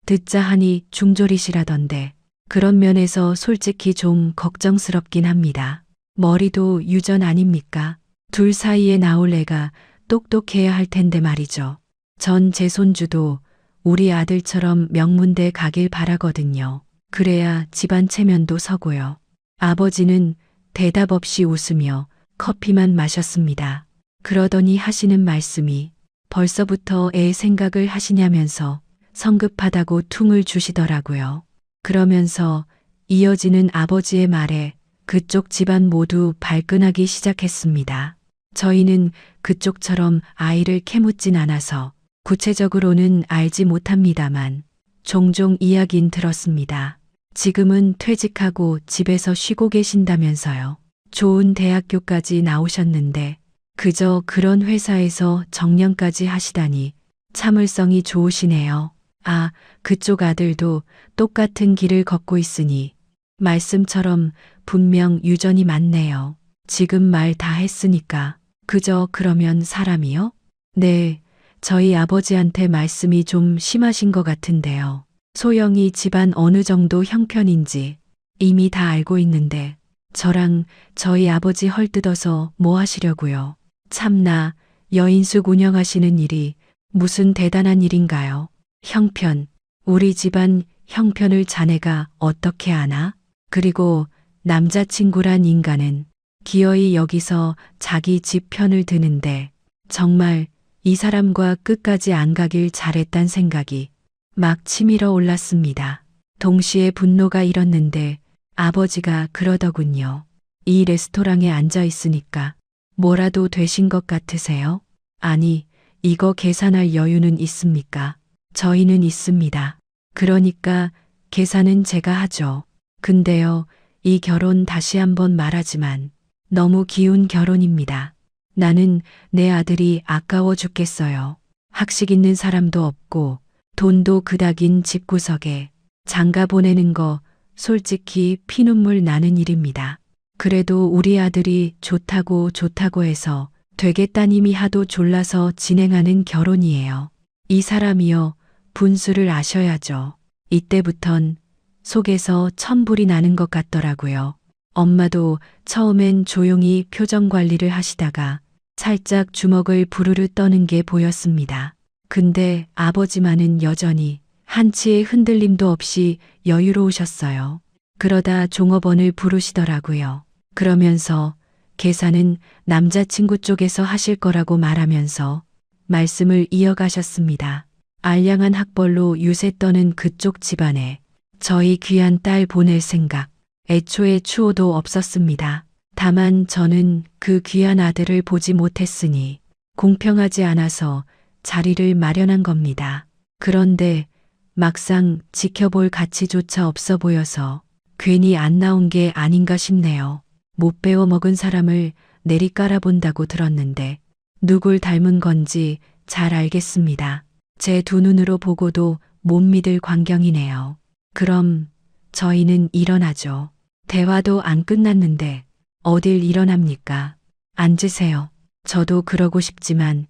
듣자 하니 중졸이시라던데 그런 면에서 솔직히 좀 걱정스럽긴 합니다. 머리도 유전 아닙니까? 둘 사이에 나올 애가 똑똑해야 할 텐데 말이죠. 전 제 손주도 우리 아들처럼 명문대 가길 바라거든요. 그래야 집안 체면도 서고요. 아버지는 대답 없이 웃으며 커피만 마셨습니다. 그러더니 하시는 말씀이 벌써부터 애 생각을 하시냐면서 성급하다고 퉁을 주시더라고요. 그러면서 이어지는 아버지의 말에 그쪽 집안 모두 발끈하기 시작했습니다. 저희는 그쪽처럼 아이를 캐묻진 않아서 구체적으로는 알지 못합니다만 종종 이야긴 들었습니다. 지금은 퇴직하고 집에서 쉬고 계신다면서요. 좋은 대학교까지 나오셨는데 그저 그런 회사에서 정년까지 하시다니 참을성이 좋으시네요. 아, 그쪽 아들도 똑같은 길을 걷고 있으니 말씀처럼 분명 유전이 많네요. 지금 말 다 했으니까 그저 그러면 사람이요? 네, 저희 아버지한테 말씀이 좀 심하신 것 같은데요. 소영이 집안 어느 정도 형편인지 이미 다 알고 있는데 저랑 저희 아버지 헐뜯어서 뭐 하시려고요. 참나 여인숙 운영하시는 일이 무슨 대단한 일인가요? 형편, 우리 집안 형편을 자네가 어떻게 아나? 그리고 남자친구란 인간은 기어이 여기서 자기 집 편을 드는데 정말 이 사람과 끝까지 안 가길 잘했단 생각이 막 치밀어 올랐습니다. 동시에 분노가 일었는데 아버지가 그러더군요. 이 레스토랑에 앉아 있으니까 뭐라도 되신 것 같으세요? 아니, 이거 계산할 여유는 있습니까? 저희는 있습니다. 그러니까 계산은 제가 하죠. 근데요, 이 결혼 다시 한번 말하지만 너무 기운 결혼입니다. 나는 내 아들이 아까워 죽겠어요. 학식 있는 사람도 없고 돈도 그닥인 집구석에 장가 보내는 거 솔직히 피눈물 나는 일입니다. 그래도 우리 아들이 좋다고 해서 되겠다님이 하도 졸라서 진행하는 결혼이에요. 이 사람이요, 분수를 아셔야죠. 이때부턴 속에서 천불이 나는 것 같더라고요. 엄마도 처음엔 조용히 표정 관리를 하시다가 살짝 주먹을 부르르 떠는 게 보였습니다. 근데 아버지만은 여전히 한치의 흔들림도 없이 여유로우셨어요. 그러다 종업원을 부르시더라고요. 그러면서 계산은 남자친구 쪽에서 하실 거라고 말하면서 말씀을 이어가셨습니다. 알량한 학벌로 유세 떠는 그쪽 집안에 저희 귀한 딸 보낼 생각, 애초에 추호도 없었습니다. 다만 저는 그 귀한 아들을 보지 못했으니 공평하지 않아서 자리를 마련한 겁니다. 그런데 막상 지켜볼 가치조차 없어 보여서 괜히 안 나온 게 아닌가 싶네요. 못 배워 먹은 사람을 내리깔아 본다고 들었는데 누굴 닮은 건지 잘 알겠습니다. 제 두 눈으로 보고도 못 믿을 광경이네요. 그럼 저희는 일어나죠. 대화도 안 끝났는데 어딜 일어납니까? 앉으세요. 저도 그러고 싶지만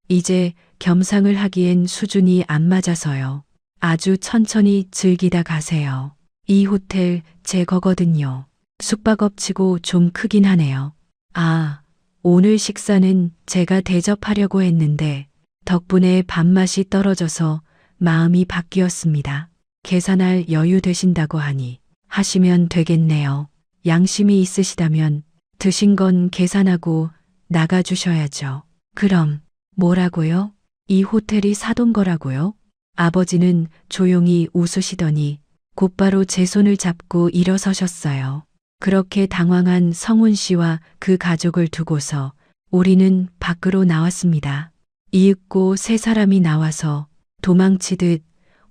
이제 겸상을 하기엔 수준이 안 맞아서요. 아주 천천히 즐기다 가세요. 이 호텔 제 거거든요. 숙박업치고 좀 크긴 하네요. 아, 오늘 식사는 제가 대접하려고 했는데 덕분에 밥맛이 떨어져서 마음이 바뀌었습니다. 계산할 여유 되신다고 하니 하시면 되겠네요. 양심이 있으시다면 드신 건 계산하고 나가주셔야죠. 그럼 뭐라고요? 이 호텔이 사돈 거라고요? 아버지는 조용히 웃으시더니 곧바로 제 손을 잡고 일어서셨어요. 그렇게 당황한 성훈 씨와 그 가족을 두고서 우리는 밖으로 나왔습니다. 이윽고 세 사람이 나와서 도망치듯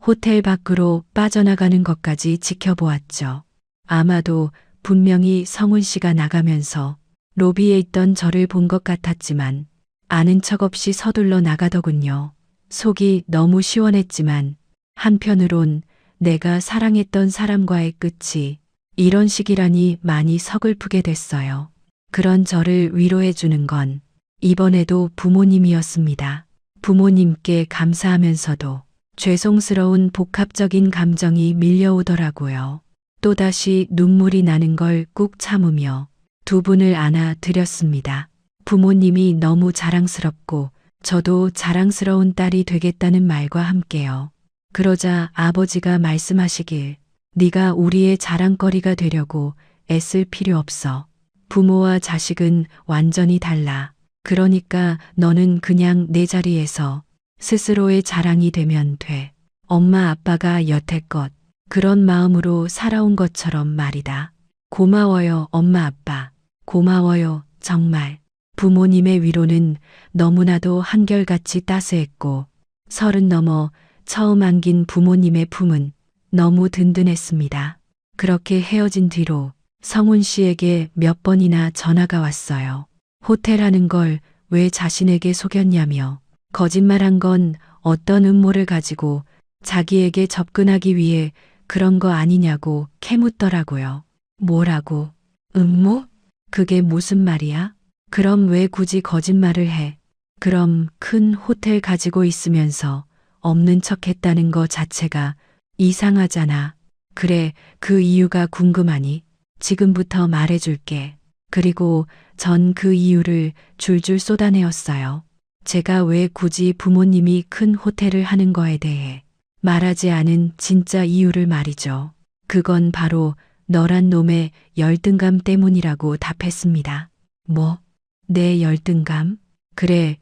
호텔 밖으로 빠져나가는 것까지 지켜보았죠. 아마도 분명히 성훈 씨가 나가면서 로비에 있던 저를 본 것 같았지만 아는 척 없이 서둘러 나가더군요. 속이 너무 시원했지만 한편으론 내가 사랑했던 사람과의 끝이 이런 식이라니 많이 서글프게 됐어요. 그런 저를 위로해 주는 건 이번에도 부모님이었습니다. 부모님께 감사하면서도 죄송스러운 복합적인 감정이 밀려오더라고요. 또다시 눈물이 나는 걸 꾹 참으며 두 분을 안아 드렸습니다. 부모님이 너무 자랑스럽고 저도 자랑스러운 딸이 되겠다는 말과 함께요. 그러자 아버지가 말씀하시길 네가 우리의 자랑거리가 되려고 애쓸 필요 없어. 부모와 자식은 완전히 달라. 그러니까 너는 그냥 내 자리에서 스스로의 자랑이 되면 돼. 엄마 아빠가 여태껏 그런 마음으로 살아온 것처럼 말이다. 고마워요 엄마 아빠. 고마워요 정말. 부모님의 위로는 너무나도 한결같이 따스했고 30 넘어 처음 안긴 부모님의 품은 너무 든든했습니다. 그렇게 헤어진 뒤로 성훈 씨에게 몇 번이나 전화가 왔어요. 호텔하는 걸 왜 자신에게 속였냐며 거짓말한 건 어떤 음모를 가지고 자기에게 접근하기 위해 그런 거 아니냐고 캐묻더라고요. 뭐라고? 음모? 그게 무슨 말이야? 그럼 왜 굳이 거짓말을 해? 그럼 큰 호텔 가지고 있으면서 없는 척 했다는 거 자체가 이상하잖아. 그래, 그 이유가 궁금하니? 지금부터 말해줄게. 그리고 전 그 이유를 줄줄 쏟아내었어요. 제가 왜 굳이 부모님이 큰 호텔을 하는 거에 대해 말하지 않은 진짜 이유를 말이죠. 그건 바로 너란 놈의 열등감 때문이라고 답했습니다. 뭐? 내 열등감? 그래,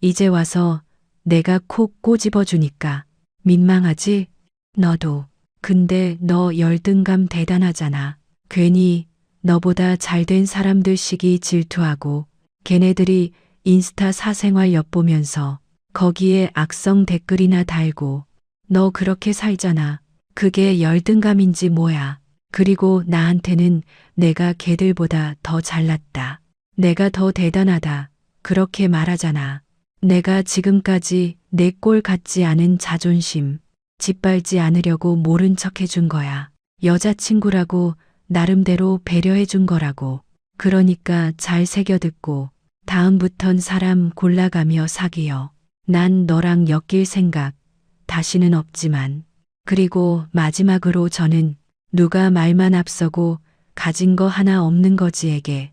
이제 와서 내가 콕 꼬집어 주니까 민망하지? 너도. 근데 너 열등감 대단하잖아. 괜히 너보다 잘된 사람들식이 질투하고 걔네들이 인스타 사생활 엿보면서 거기에 악성 댓글이나 달고 너 그렇게 살잖아. 그게 열등감인지 뭐야. 그리고 나한테는 내가 걔들보다 더 잘났다. 내가 더 대단하다. 그렇게 말하잖아. 내가 지금까지 내 꼴 같지 않은 자존심 짓밟지 않으려고 모른 척 해준 거야. 여자친구라고 나름대로 배려해 준 거라고. 그러니까 잘 새겨듣고 다음부턴 사람 골라가며 사귀어. 난 너랑 엮일 생각 다시는 없지만. 그리고 마지막으로 저는 누가 말만 앞서고 가진 거 하나 없는 거지에게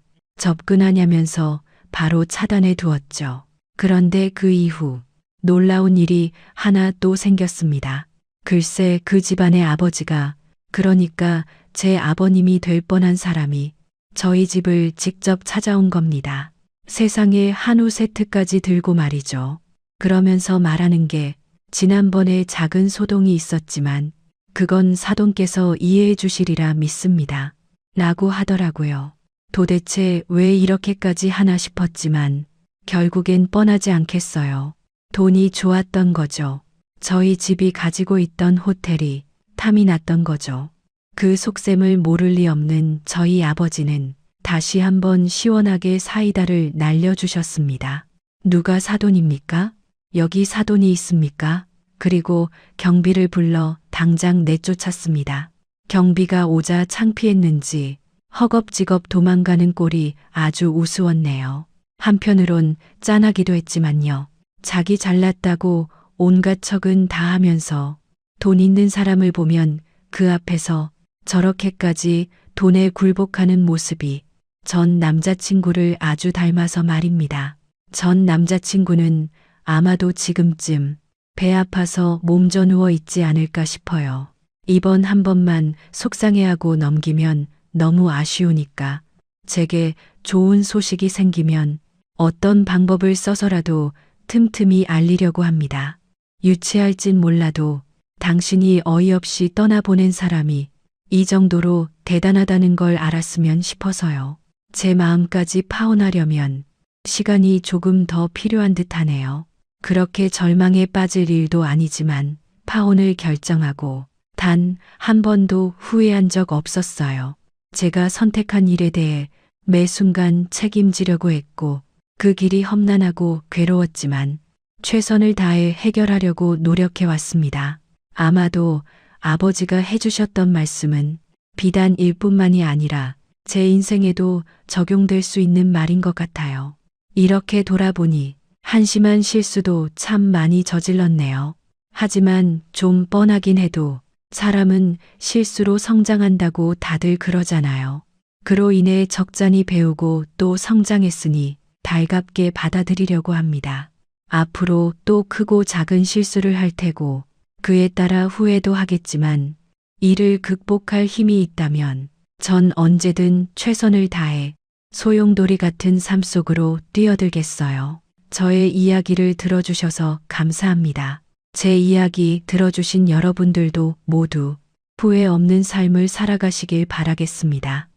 접근하냐면서 바로 차단해 두었죠. 그런데 그 이후 놀라운 일이 하나 또 생겼습니다. 글쎄 그 집안의 아버지가, 그러니까 제 아버님이 될 뻔한 사람이 저희 집을 직접 찾아온 겁니다. 세상에 한우 세트까지 들고 말이죠. 그러면서 말하는 게 지난번에 작은 소동이 있었지만 그건 사돈께서 이해해 주시리라 믿습니다. 라고 하더라고요. 도대체 왜 이렇게까지 하나 싶었지만 결국엔 뻔하지 않겠어요. 돈이 좋았던 거죠. 저희 집이 가지고 있던 호텔이 탐이 났던 거죠. 그 속셈을 모를 리 없는 저희 아버지는 다시 한번 시원하게 사이다를 날려주셨습니다. 누가 사돈입니까? 여기 사돈이 있습니까? 그리고 경비를 불러 당장 내쫓았습니다. 경비가 오자 창피했는지 허겁지겁 도망가는 꼴이 아주 우스웠네요. 한편으론 짠하기도 했지만요. 자기 잘났다고 온갖 척은 다 하면서 돈 있는 사람을 보면 그 앞에서 저렇게까지 돈에 굴복하는 모습이 전 남자친구를 아주 닮아서 말입니다. 전 남자친구는 아마도 지금쯤 배 아파서 몸져 누워 있지 않을까 싶어요. 이번 한 번만 속상해하고 넘기면 너무 아쉬우니까 제게 좋은 소식이 생기면 어떤 방법을 써서라도 틈틈이 알리려고 합니다. 유치할진 몰라도 당신이 어이없이 떠나보낸 사람이 이 정도로 대단하다는 걸 알았으면 싶어서요. 제 마음까지 파혼하려면 시간이 조금 더 필요한 듯 하네요. 그렇게 절망에 빠질 일도 아니지만 파혼을 결정하고 단 한 번도 후회한 적 없었어요. 제가 선택한 일에 대해 매 순간 책임지려고 했고 그 길이 험난하고 괴로웠지만 최선을 다해 해결하려고 노력해 왔습니다. 아마도 아버지가 해주셨던 말씀은 비단 일뿐만이 아니라 제 인생에도 적용될 수 있는 말인 것 같아요. 이렇게 돌아보니 한심한 실수도 참 많이 저질렀네요. 하지만 좀 뻔하긴 해도 사람은 실수로 성장한다고 다들 그러잖아요. 그로 인해 적잖이 배우고 또 성장했으니 달갑게 받아들이려고 합니다. 앞으로 또 크고 작은 실수를 할 테고 그에 따라 후회도 하겠지만 이를 극복할 힘이 있다면 전 언제든 최선을 다해 소용돌이 같은 삶 속으로 뛰어들겠어요. 저의 이야기를 들어주셔서 감사합니다. 제 이야기 들어주신 여러분들도 모두 후회 없는 삶을 살아가시길 바라겠습니다.